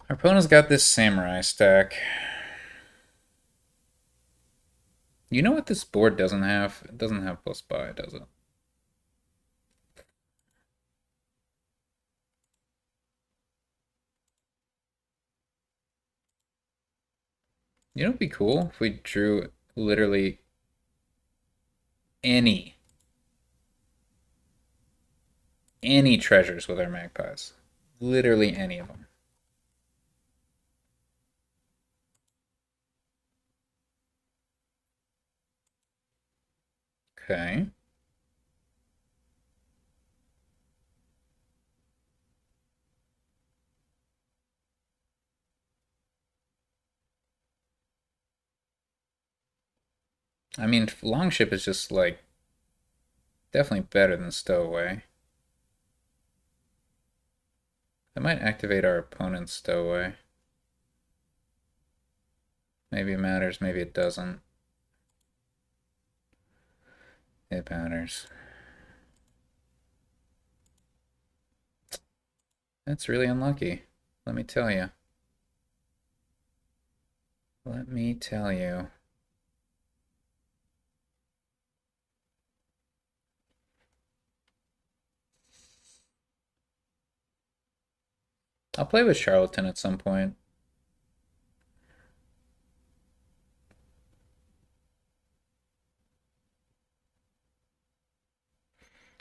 Our opponent's got this samurai stack. You know what this board doesn't have? It doesn't have plus buy, does it? You know, it'd be cool if we drew literally any treasures with our magpies. Literally any of them. Okay. I mean, Longship is just like definitely better than Stowaway. That might activate our opponent's Stowaway. Maybe it matters, maybe it doesn't. It matters. That's really unlucky. Let me tell you. Let me tell you. I'll play with Charlatan at some point.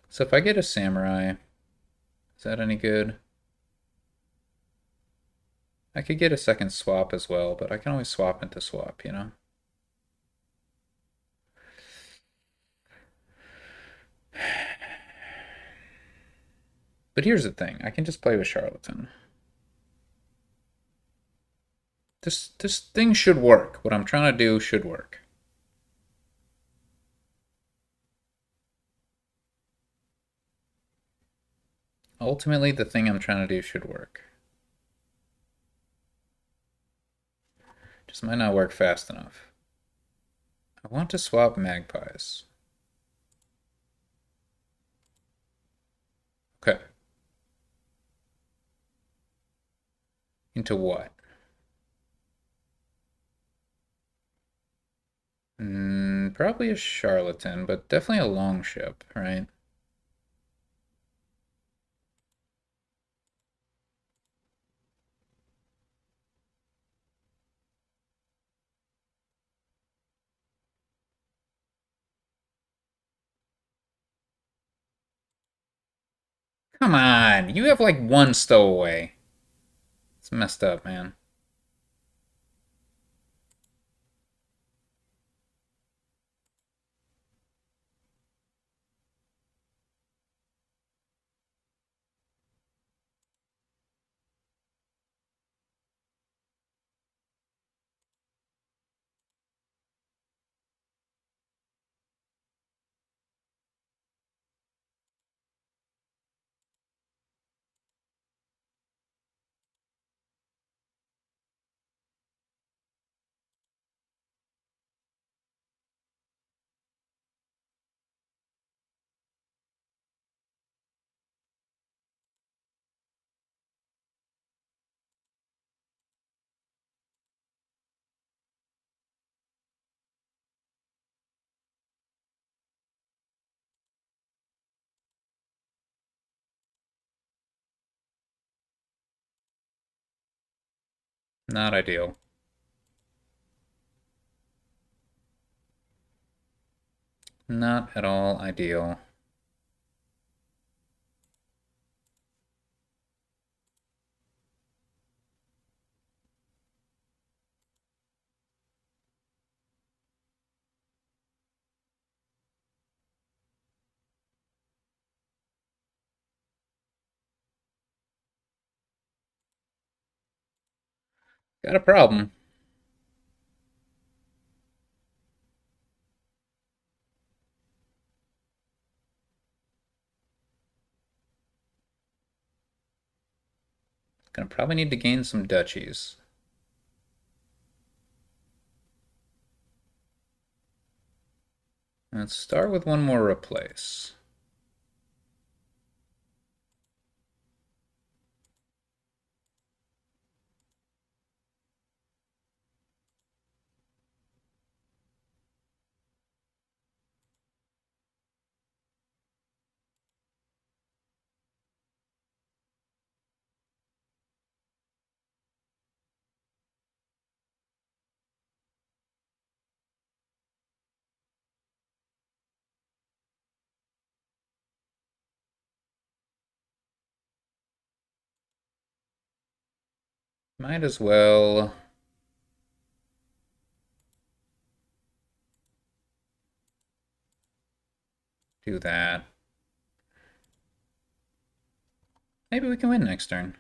So if I get a samurai, is that any good? I could get a second swap as well, but I can always swap into swap, you know? But here's the thing, I can just play with Charlatan. This thing should work. What I'm trying to do should work. Ultimately, the thing I'm trying to do should work. Just might not work fast enough. I want to swap magpies. Okay. Into what? Probably a charlatan, but definitely a long ship, right? Come on, you have like one stowaway. It's messed up, man. Not ideal. Not at all ideal. Got a problem. Gonna probably need to gain some duchies. Let's start with one more replace. Might as well do that. Maybe we can win next turn.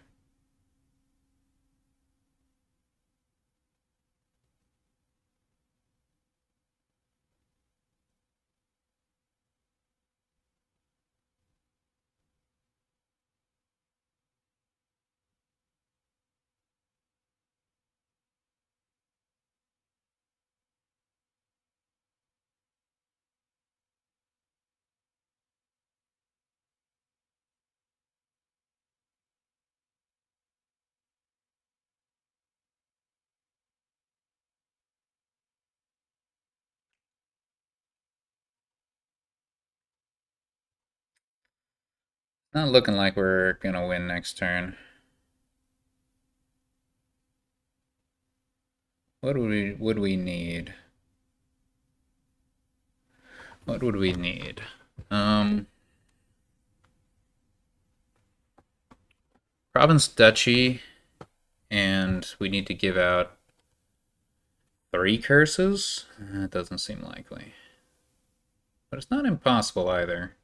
Not looking like we're gonna win next turn. What would we need? What would we need? Province Duchy, and we need to give out 3 curses? That doesn't seem likely. But it's not impossible either.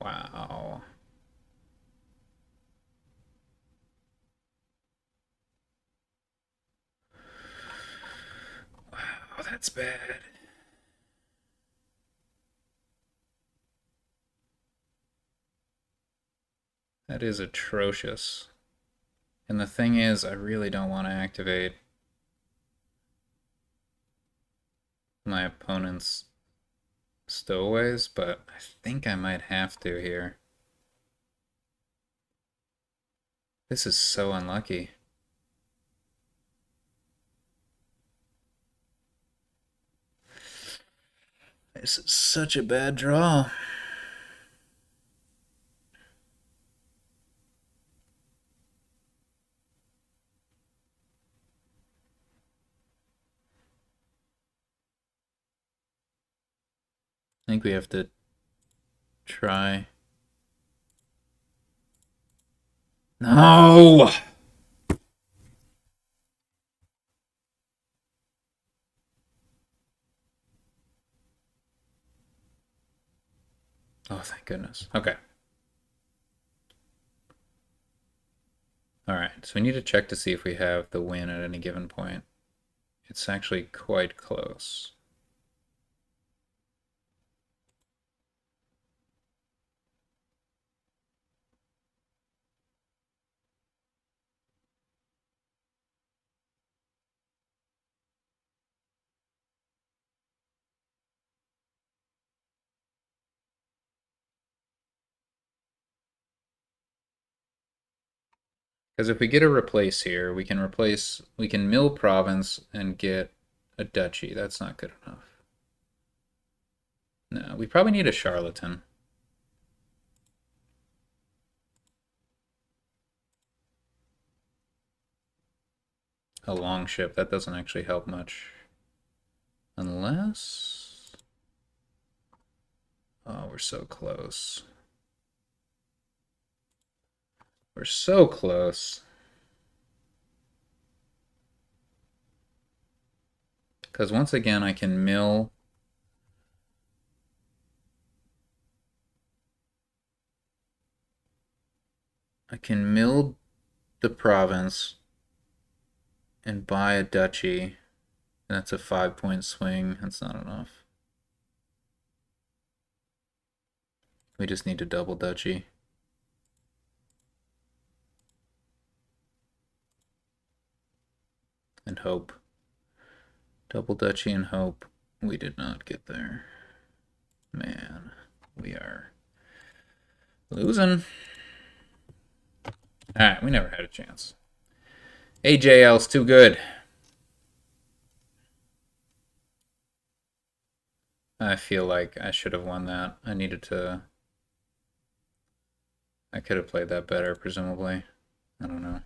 Wow. Wow, that's bad. That is atrocious. And the thing is, I really don't want to activate my opponent's stowaways, but I think I might have to here. This is so unlucky. This is such a bad draw. I think we have to try. No! Oh, thank goodness. Okay. Alright, so we need to check to see if we have the win at any given point. It's actually quite close. Because if we get a replace here, we can mill province and get a duchy. That's not good enough. No, we probably need a charlatan. A long ship, that doesn't actually help much. Unless... Oh, we're so close. We're so close. Because once again, I can mill... I can mill the province and buy a duchy. That's a 5-point swing. That's not enough. We just need to double duchy. And hope. Double duchy and hope. We did not get there. Man, we are losing. Alright, we never had a chance. AJL's too good. I feel like I should have won that. I needed to... I could have played that better, presumably. I don't know.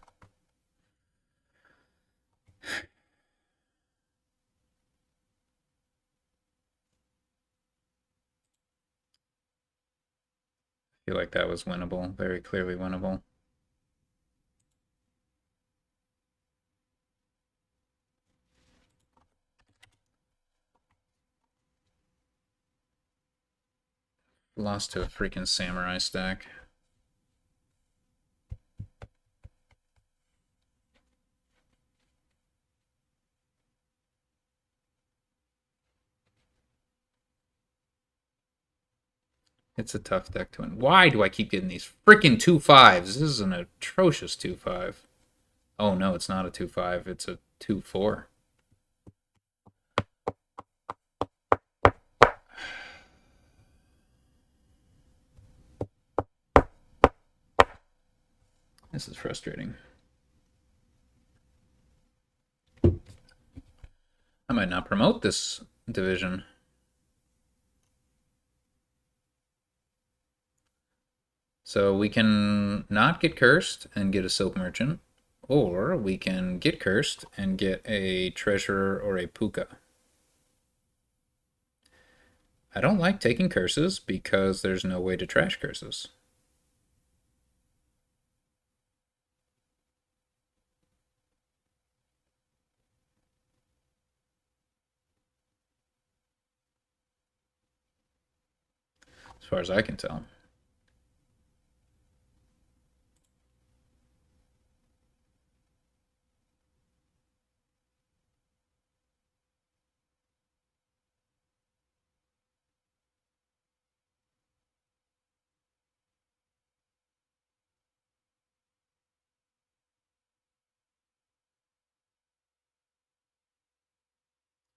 I feel like that was winnable. Very clearly winnable. Lost to a freaking samurai stack. It's a tough deck to win. Why do I keep getting these freaking 2-5s? This is an atrocious 2-5. Oh no, it's not a 2-5. It's a 2-4. This is frustrating. I might not promote this division. So we can not get cursed and get a silk merchant, or we can get cursed and get a treasurer or a puka. I don't like taking curses because there's no way to trash curses. As far as I can tell.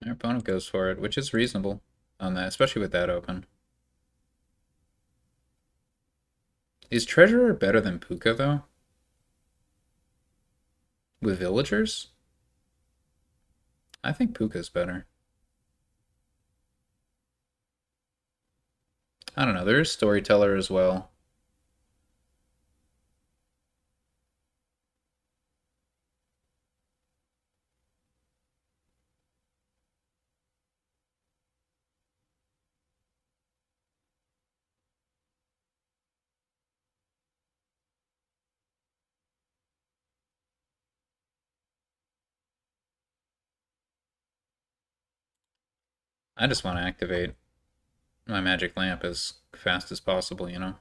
Our opponent goes for it, which is reasonable on that, especially with that open. Is Treasurer better than Puka, though? With villagers? I think Puka's better. I don't know. There is Storyteller as well. I just want to activate my magic lamp as fast as possible, you know?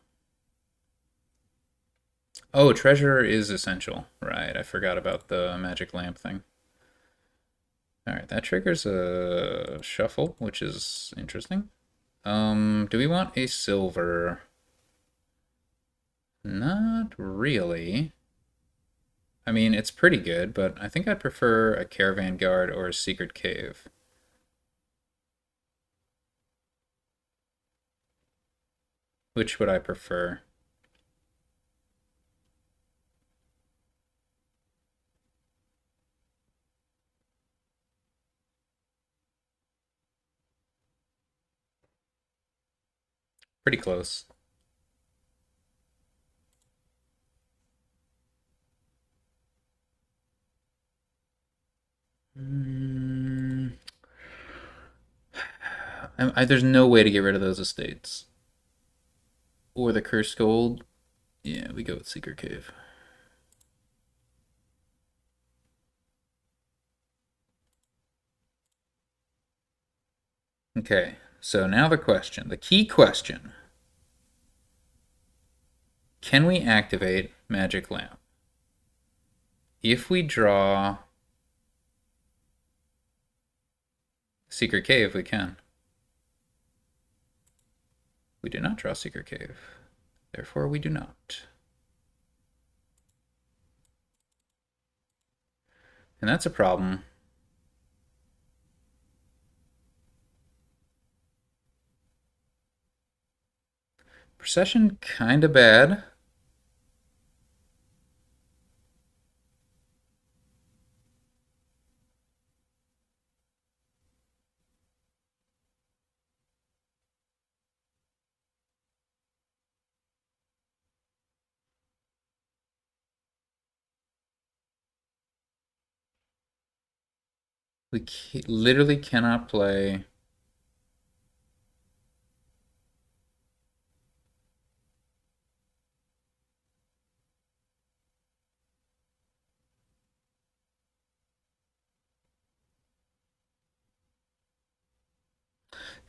Oh, Treasurer is essential. Right, I forgot about the magic lamp thing. Alright, that triggers a shuffle, which is interesting. Do we want a silver? Not really. I mean, it's pretty good, but I think I'd prefer a Caravan Guard or a Secret Cave. Which would I prefer? Pretty close. There's no way to get rid of those estates. Or the Cursed Gold. Yeah, we go with Secret Cave. Okay, so now the question, the key question. Can we activate Magic Lamp? If we draw Secret Cave, we can. We do not draw Secret Cave. Therefore, we do not. And that's a problem. Procession kinda bad. We literally cannot play.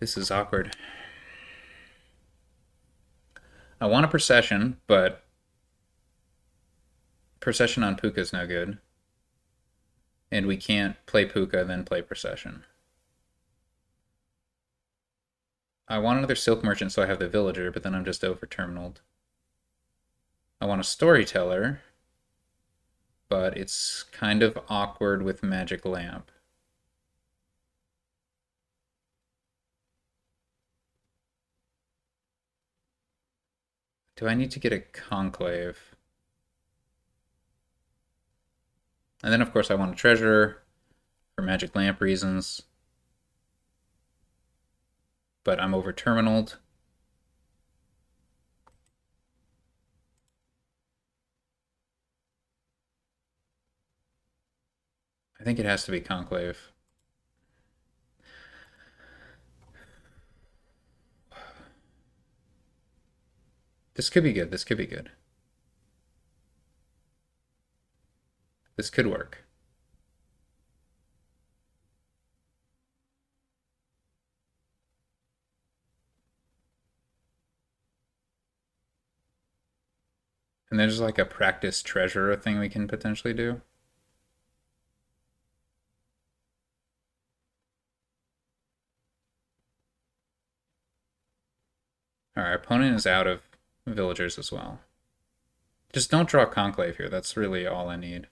This is awkward. I want a procession, but procession on Puka is no good. And we can't play Puka, then play procession. I want another Silk Merchant so I have the Villager, but then I'm just over-terminaled. I want a Storyteller, but it's kind of awkward with Magic Lamp. Do I need to get a Conclave? And then, of course, I want a Treasurer for Magic Lamp reasons. But I'm over-terminaled. I think it has to be Conclave. This could be good. This could be good. This could work. And there's like a practice treasurer thing we can potentially do. Our opponent is out of villagers as well. Just don't draw Conclave here. That's really all I need.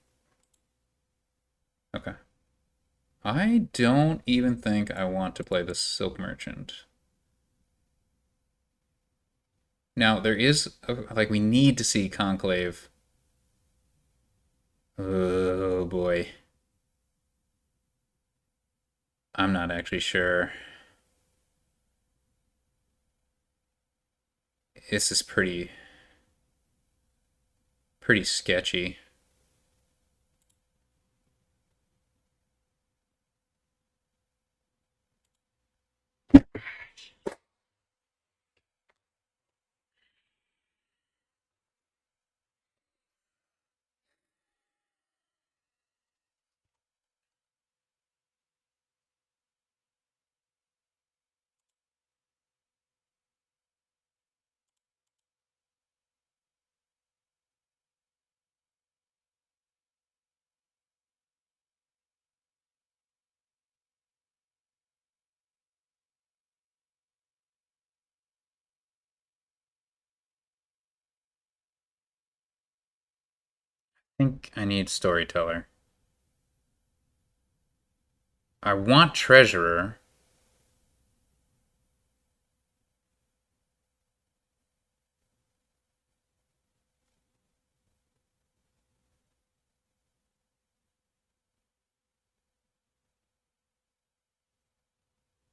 Okay. I don't even think I want to play the Silk Merchant. Now, there is, like, we need to see Conclave. Oh boy. I'm not actually sure. This is pretty sketchy. I think I need Storyteller. I want Treasurer.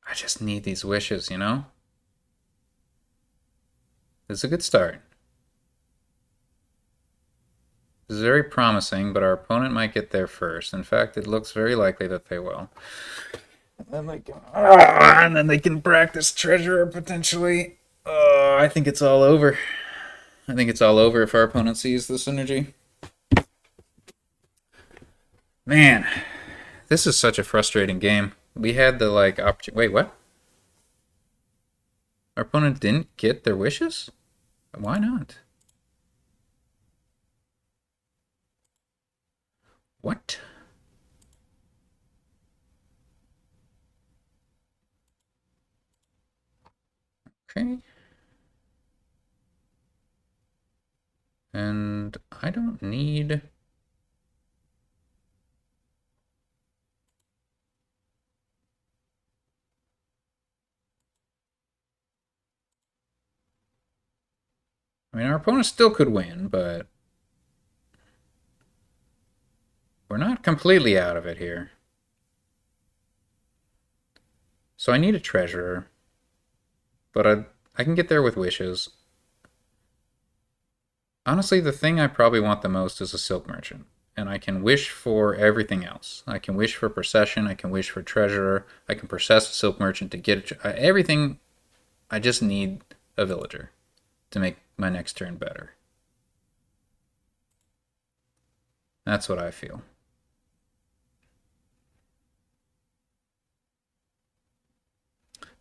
I just need these wishes, you know? This is a good start. This is very promising, but our opponent might get there first. In fact, it looks very likely that they will. And then they can practice Treasurer potentially. I think it's all over. I think it's all over if our opponent sees this energy. Man, this is such a frustrating game. We had the like opportunity. Wait, what? Our opponent didn't get their wishes? Why not? What? Okay. And I don't need. I mean, our opponent still could win, but we're not completely out of it here. So I need a treasurer, but I can get there with wishes. Honestly, the thing I probably want the most is a silk merchant. And I can wish for everything else. I can wish for procession. I can wish for treasurer. I can process a silk merchant to get everything. I just need a villager to make my next turn better. That's what I feel.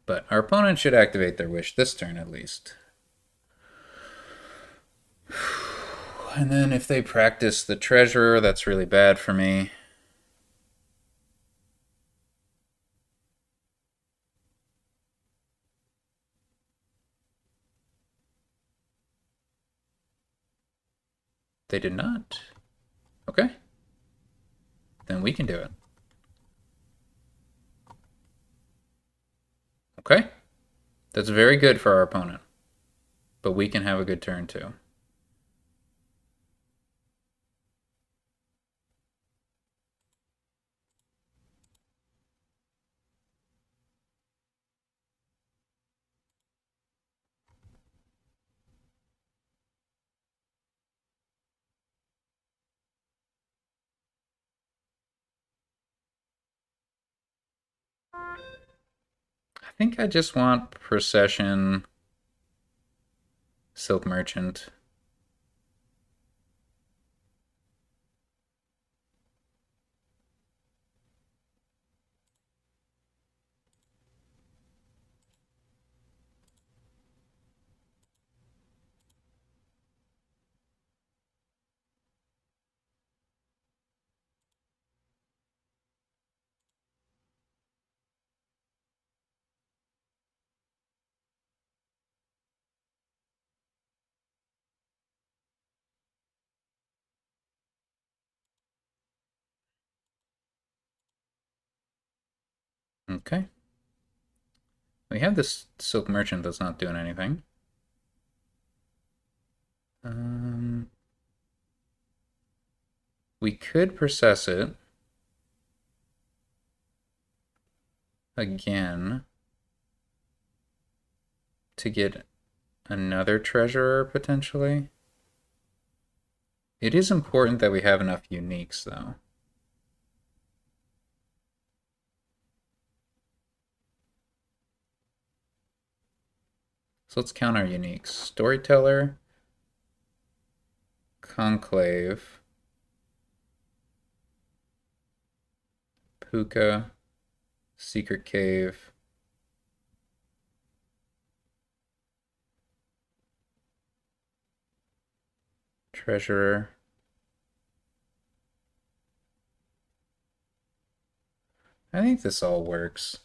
But our opponent should activate their wish this turn at least. And then if they practice the treasurer, that's really bad for me. They did not. Okay. Then we can do it. Okay. That's very good for our opponent. But we can have a good turn too. I think I just want procession, silk merchant. Okay. We have this silk merchant that's not doing anything. We could process it again to get another treasurer potentially. It is important that we have enough uniques though. So let's count our uniques. Storyteller, Conclave, Puka, Secret Cave, Treasurer. I think this all works.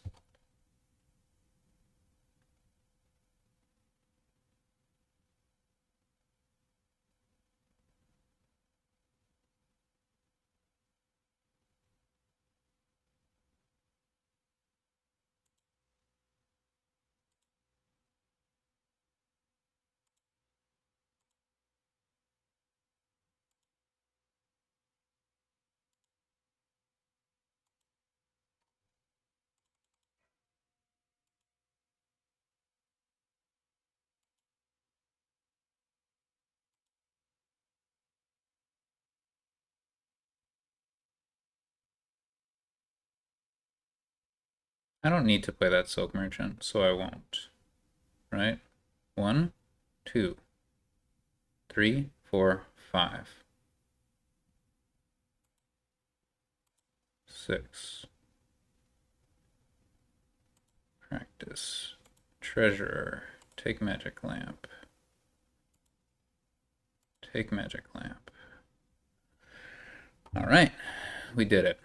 I don't need to play that Silk Merchant, so I won't. Right? 1, 2, 3, 4, 5, 6. Practice. Treasurer. Take Magic Lamp. Take Magic Lamp. Alright, we did it.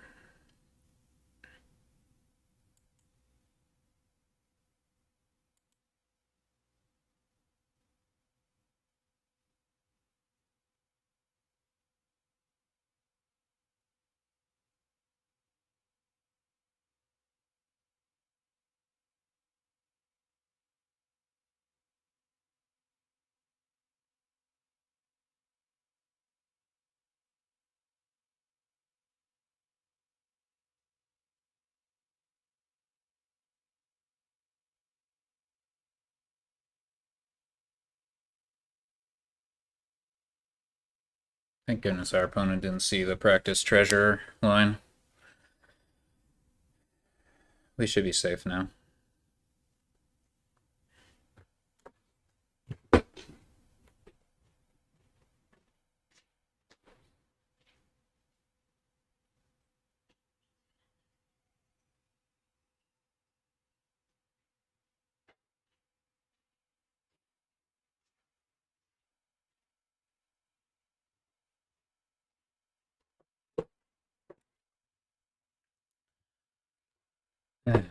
Thank goodness our opponent didn't see the practice treasure line. We should be safe now.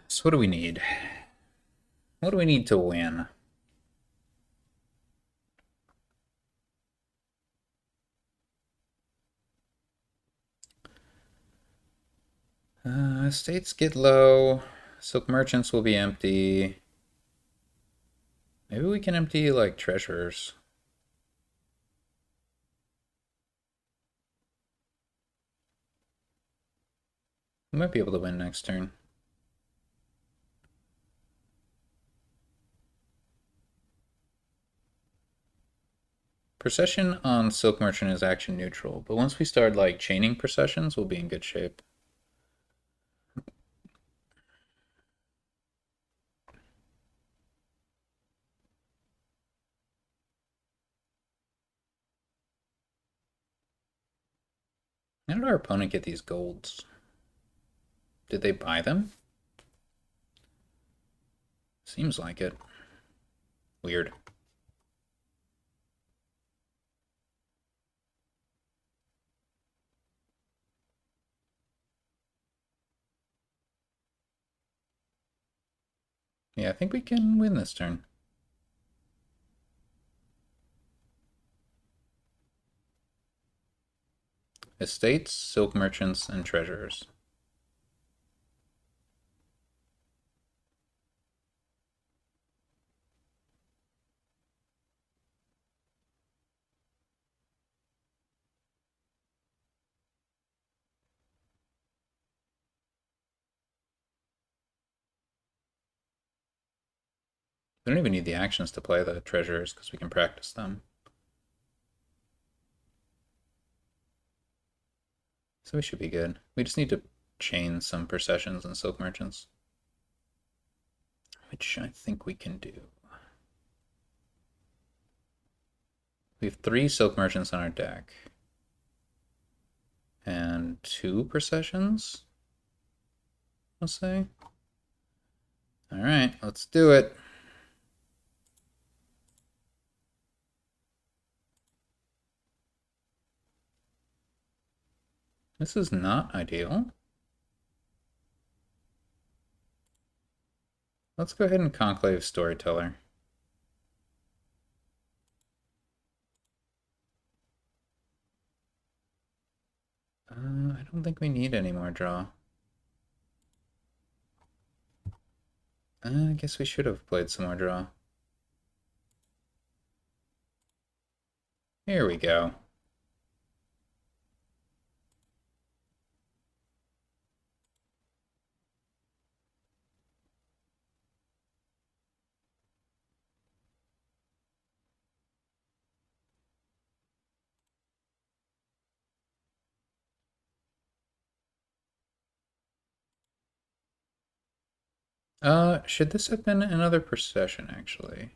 So what do we need? What do we need to win? Estates get low. Silk merchants will be empty. Maybe we can empty like treasures. We might be able to win next turn. Procession on Silk Merchant is action neutral, but once we start like chaining processions, we'll be in good shape. How did our opponent get these golds? Did they buy them? Seems like it. Weird. Yeah, I think we can win this turn. Estates, Silk Merchants, and Treasurers. We don't even need the actions to play the treasures because we can practice them. So we should be good. We just need to chain some processions and silk merchants, which I think we can do. We have 3 silk merchants on our deck. And 2 processions, I'll say. Alright, let's do it. This is not ideal. Let's go ahead and conclave Storyteller. I don't think we need any more draw. I guess we should have played some more draw. Here we go. Should this have been another procession, actually?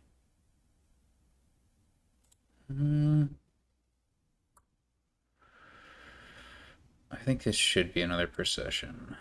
I think this should be another procession.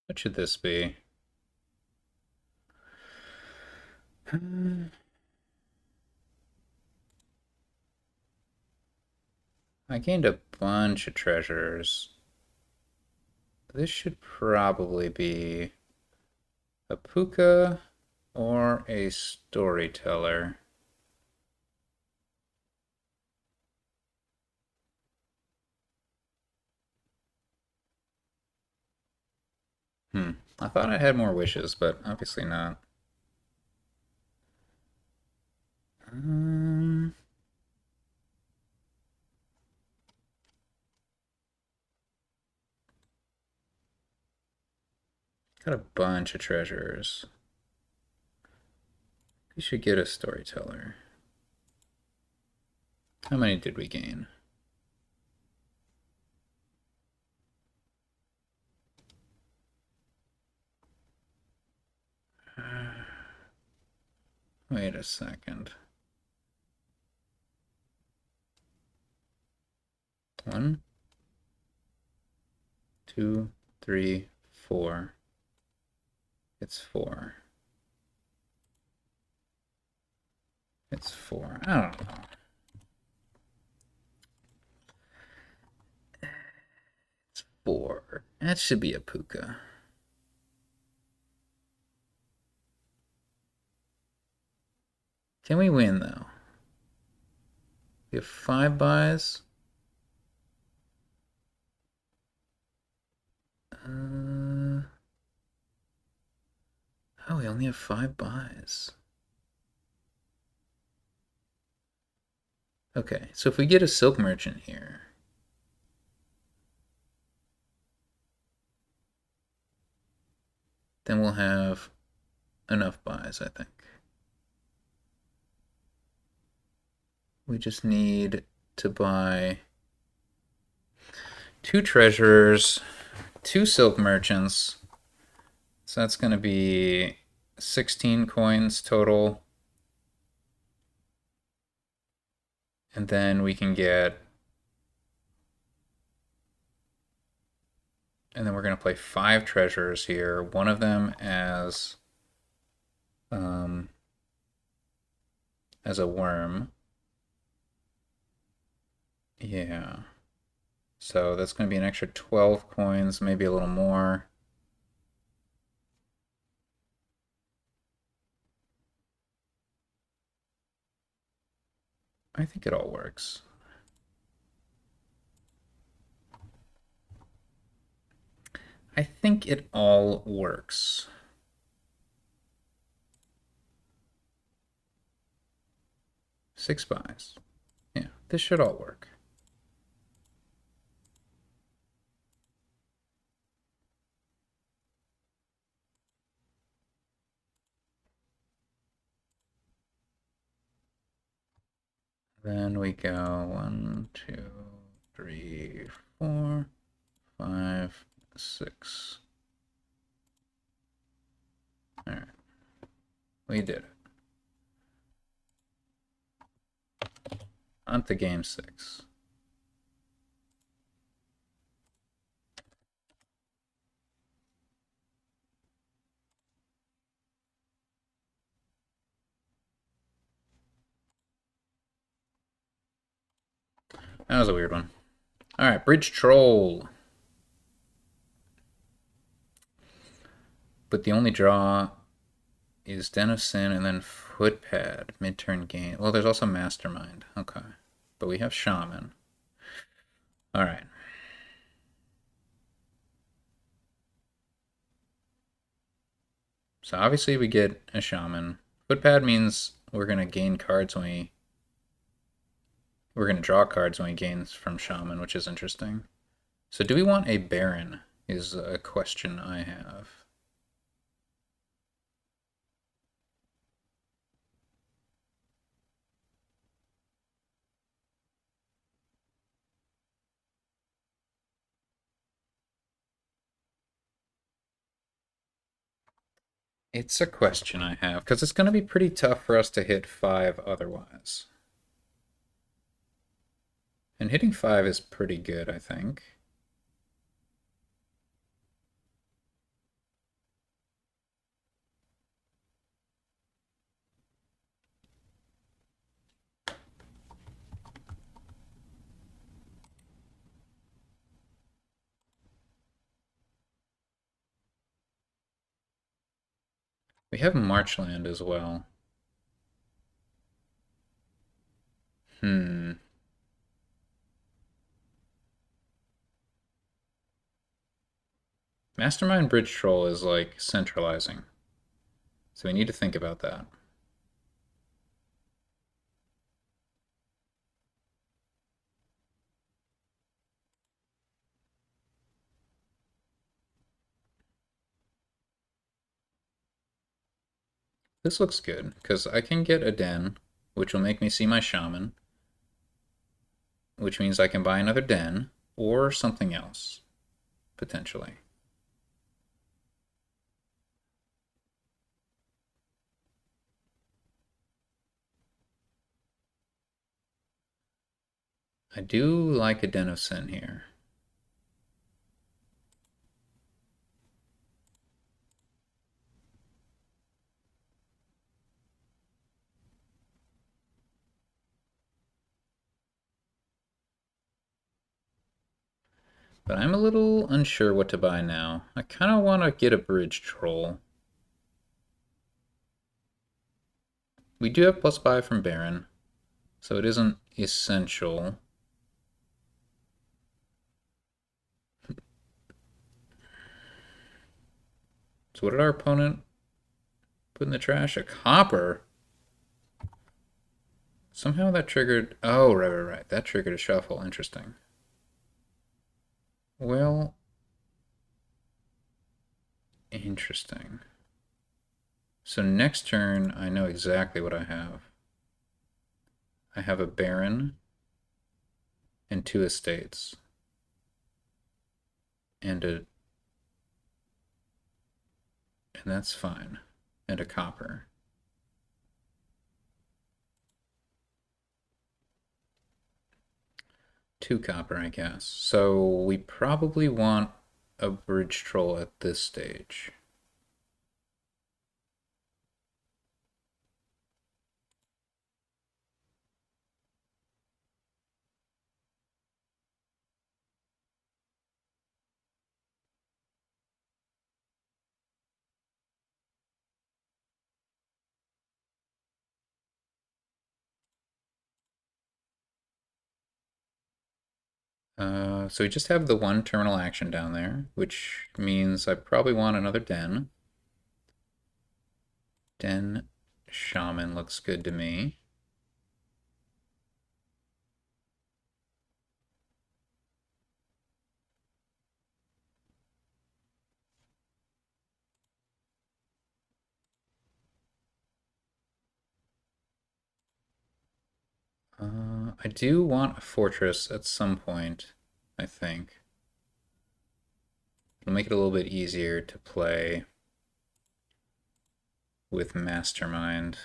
What should this be? I gained a bunch of treasures. This should probably be a puka or a storyteller. I thought I had more wishes, but obviously not. Got a bunch of treasures. We should get a storyteller. How many did we gain? Wait a second. 1, 2, 3, 4. It's 4. It's 4. I don't know. It's 4. That should be a puka. Can we win, though? We have 5 buys. Oh, we only have 5 buys. Okay, so if we get a silk merchant here, then we'll have enough buys, I think. We just need to buy 2 treasures 2 silk merchants. So that's going to be 16 coins total. And then we can get... And then we're going to play 5 treasures here. One of them as a worm. Yeah. So that's going to be an extra 12 coins, maybe a little more. I think it all works. I think it all works. Six buys. Yeah, this should all work. Then we go 1, 2, 3, 4, 5, 6. All right. We did it. On to game 6. That was a weird one. All right, Bridge Troll. But the only draw is Den of Sin and then Footpad, mid-turn gain. Well, there's also Mastermind. Okay. But we have Shaman. All right. So obviously we get a Shaman. Footpad means we're going to gain cards when we're going to draw cards when we gain from Shaman, which is interesting. So do we want a Baron is a question I have. It's a question I have, because it's going to be pretty tough for us to hit 5 otherwise. And hitting 5 is pretty good, I think. We have Marchland as well. Mastermind Bridge Troll is like centralizing. So we need to think about that. This looks good, because I can get a Den, which will make me see my Shaman, which means I can buy another Den, or something else, potentially. I do like a Den of Sin here. But I'm a little unsure what to buy now. I kind of want to get a Bridge Troll. We do have plus buy from Baron, so it isn't essential. So what did our opponent put in the trash? A copper? Somehow that triggered... Oh, right. That triggered a shuffle. Interesting. Well... Interesting. So next turn, I know exactly what I have. I have a Baron and 2 estates. And a And that's fine. And a copper. Two copper, I guess. So we probably want a bridge troll at this stage. So we just have the one terminal action down there, which means I probably want another den. Den Shaman looks good to me. I do want a fortress at some point, I think. It'll make it a little bit easier to play with Mastermind.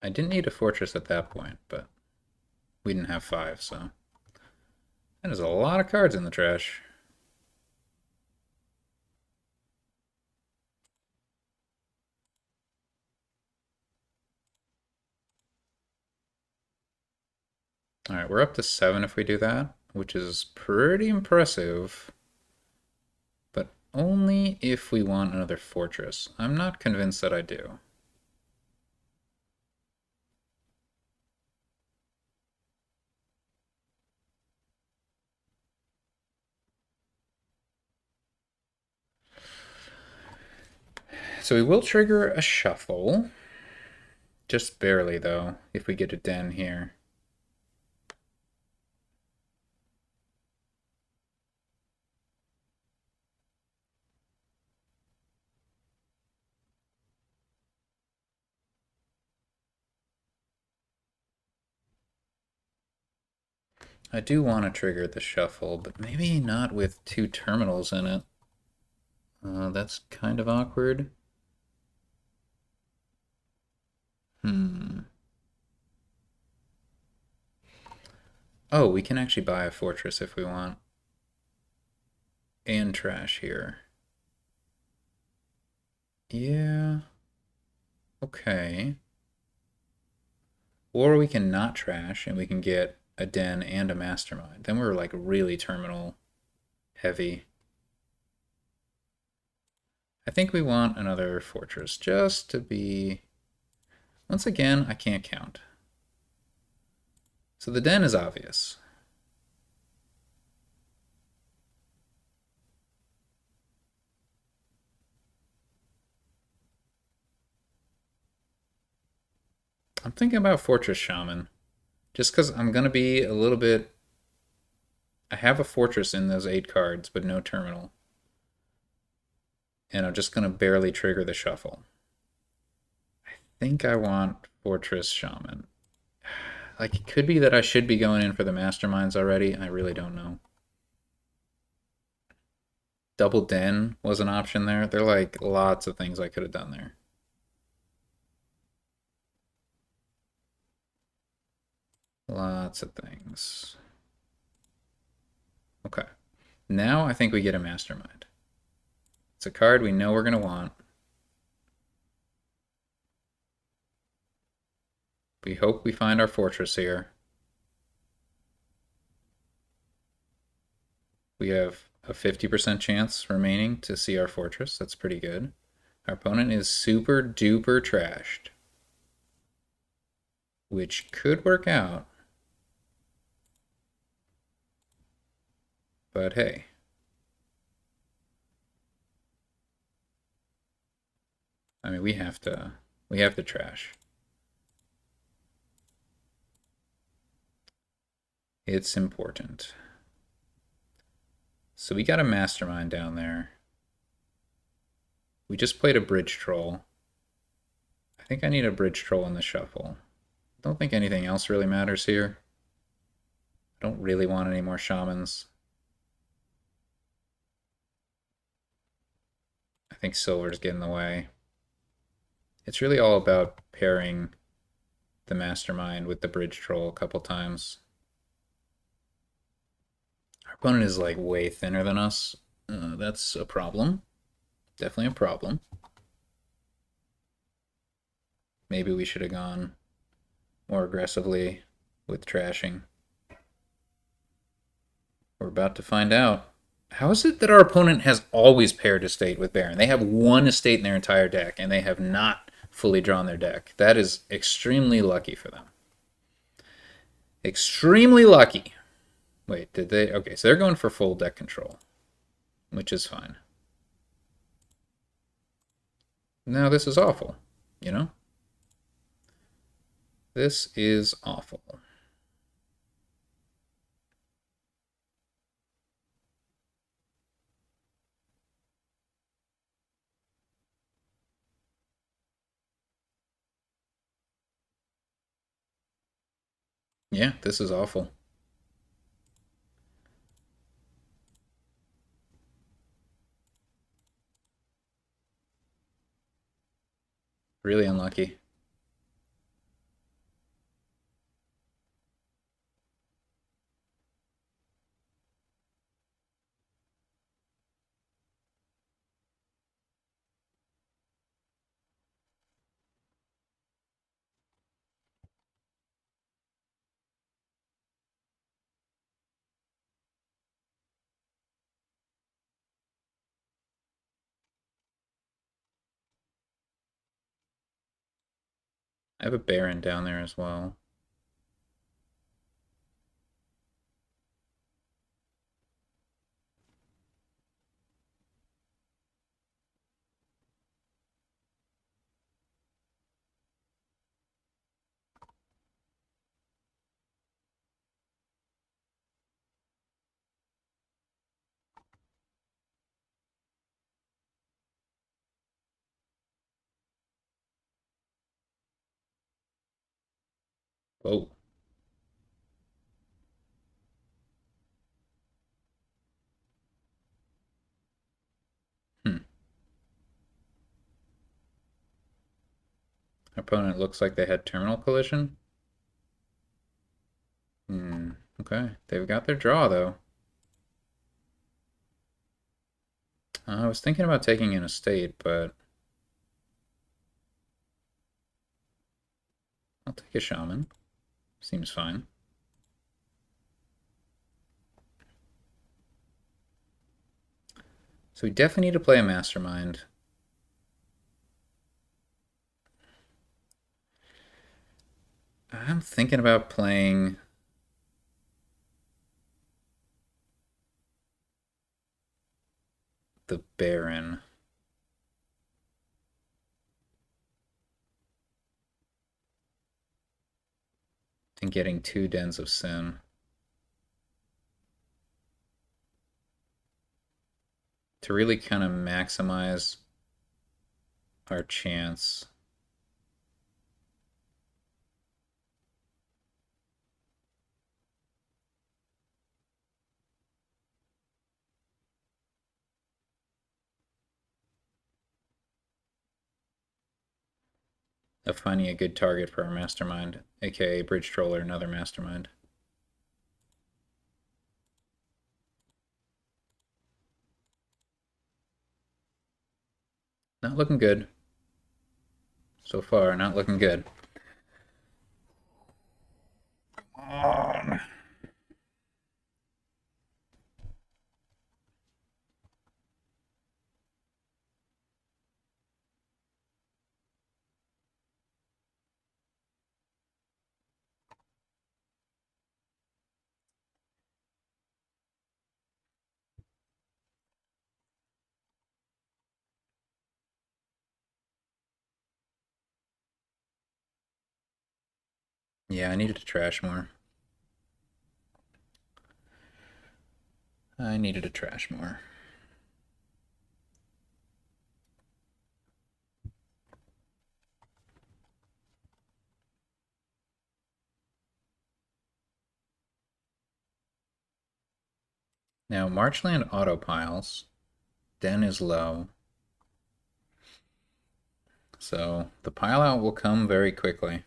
I didn't need a fortress at that point, but we didn't have five, so. That is a lot of cards in the trash. Alright, we're up to 7 if we do that, which is pretty impressive. But only if we want another fortress. I'm not convinced that I do. So we will trigger a shuffle. Just barely, though, if we get a den here. I do want to trigger the shuffle, but maybe not with two terminals in it. That's kind of awkward. Oh, we can actually buy a fortress if we want. And trash here. Yeah. Okay. Or we can not trash and we can get a den and a mastermind. Then we're like really terminal heavy. I think we want another fortress just to be... Once again, I can't count. So the den is obvious. I'm thinking about Fortress Shaman. Just because I'm going to be a little bit... I have a fortress in those 8 cards, but no terminal. And I'm just going to barely trigger the shuffle. I think I want Fortress Shaman. Like, it could be that I should be going in for the Masterminds already. I really don't know. Double Den was an option there. There are like lots of things I could have done there. Lots of things. Okay. Now I think we get a Mastermind. It's a card we know we're going to want. We hope we find our fortress here. We have a 50% chance remaining to see our fortress. That's pretty good. Our opponent is super duper trashed, which could work out. But hey. I mean, we have to We have to trash. It's important. So we got a mastermind down there. We just played a bridge troll. I think I need a bridge troll in the shuffle. I don't think anything else really matters here. I don't really want any more shamans. I think silver's getting in the way. It's really all about pairing the mastermind with the bridge troll a couple times. Our opponent is like way thinner than us. That's a problem. Definitely a problem. Maybe we should have gone more aggressively with trashing. We're about to find out. How is it that our opponent has always paired estate with Baron? They have one estate in their entire deck, and they have not fully drawn their deck. That is extremely lucky for them. Extremely lucky. Wait, did they? Okay, so they're going for full deck control, which is fine. No, this is awful, you know? This is awful. Yeah, this is awful. Really unlucky. I have a Baron down there as well. Oh. Hmm. Our opponent looks like they had terminal collision. Hmm. Okay. They've got their draw, though. I was thinking about taking an estate, but I'll take a shaman. Seems fine. So we definitely need to play a mastermind. I'm thinking about playing the Baron. And getting 2 Dens of Sin. To really kind of maximize our chance. Of finding a good target for our mastermind, aka Bridge Troll or another mastermind. Not looking good. So far, not looking good. Come on. Yeah, I needed to trash more. I needed to trash more. Now, Marchland autopiles. Den is low. So the pile out will come very quickly.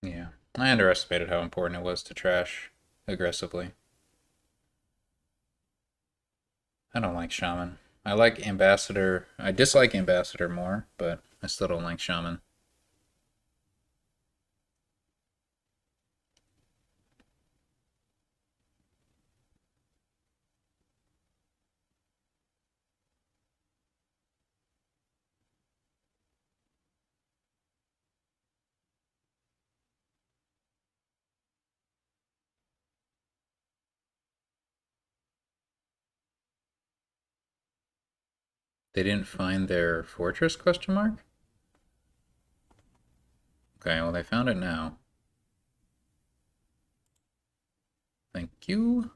Yeah, I underestimated how important it was to trash aggressively. I don't like Shaman. I like Ambassador. I dislike Ambassador more, but I still don't like Shaman. They didn't find their fortress, question mark? Okay, well they found it now. Thank you.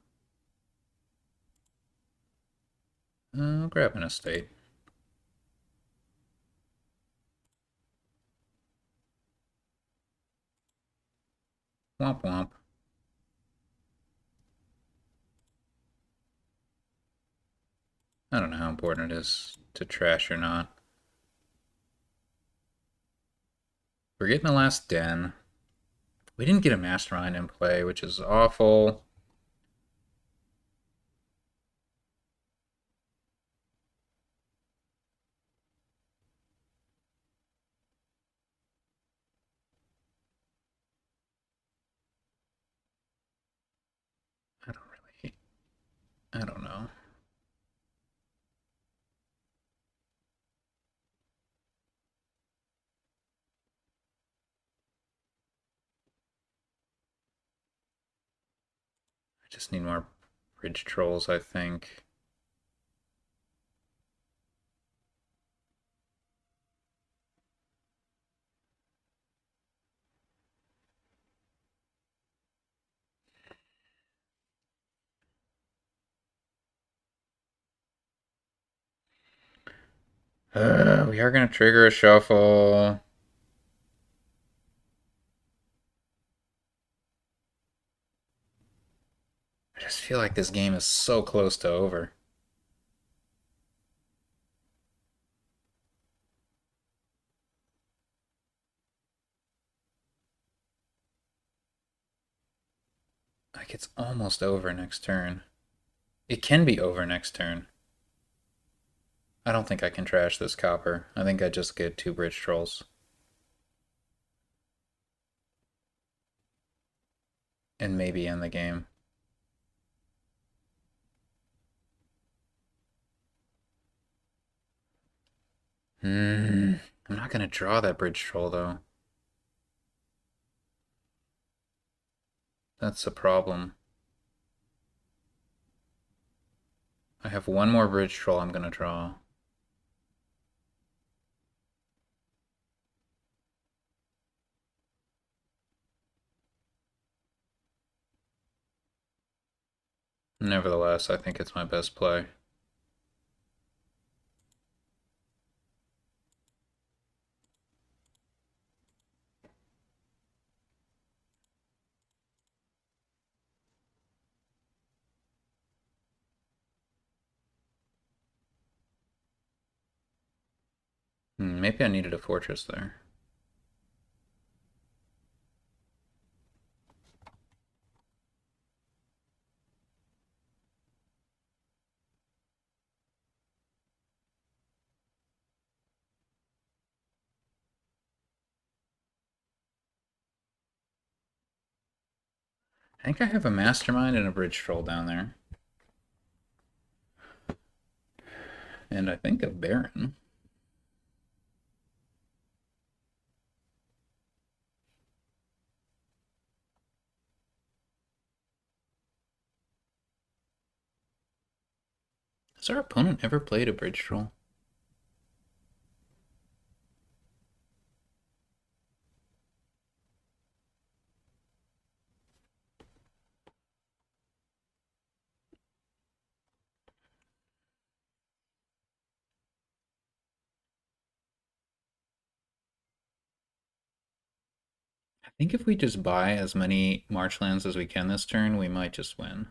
Grab an estate. Womp womp. I don't know how important it is to trash or not. We're getting the last den. We didn't get a mastermind in play, which is awful. I don't really. I don't know. I just need more bridge trolls, I think. We are going to trigger a shuffle. I just feel like this game is so close to over. Like, it's almost over next turn. It can be over next turn. I don't think I can trash this copper. I think I just get 2 bridge trolls. And maybe end the game. I'm not going to draw that bridge troll, though. That's the problem. I have one more bridge troll I'm going to draw. Nevertheless, I think it's my best play. Maybe I needed a fortress there. I think I have a mastermind and a bridge troll down there. And I think a baron. Has our opponent ever played a bridge troll? I think if we just buy as many marshlands as we can this turn, we might just win.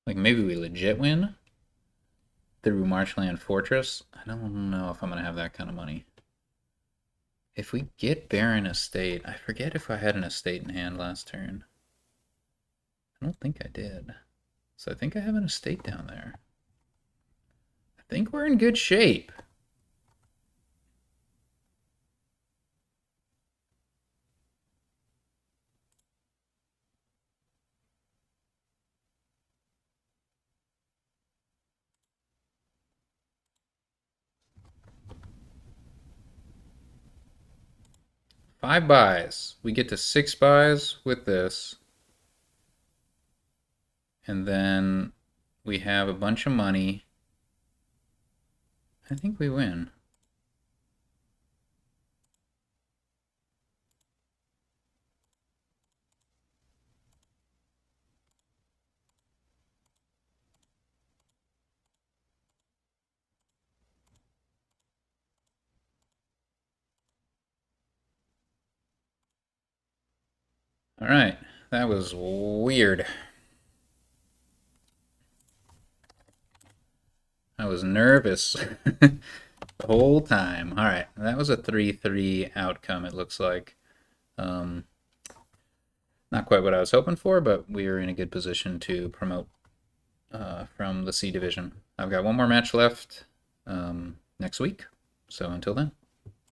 Like maybe we legit win through Marshland Fortress. I don't know if I'm going to have that kind of money. If we get Baron Estate, I forget if I had an estate in hand last turn. I don't think I did. So I think I have an estate down there. I think we're in good shape. Five buys. We get to 6 buys with this. And then we have a bunch of money. I think we win. All right, that was weird. I was nervous the whole time. All right, that was a 3-3 outcome, it looks like. Not quite what I was hoping for, but we are in a good position to promote from the C division. I've got one more match left next week, so until then.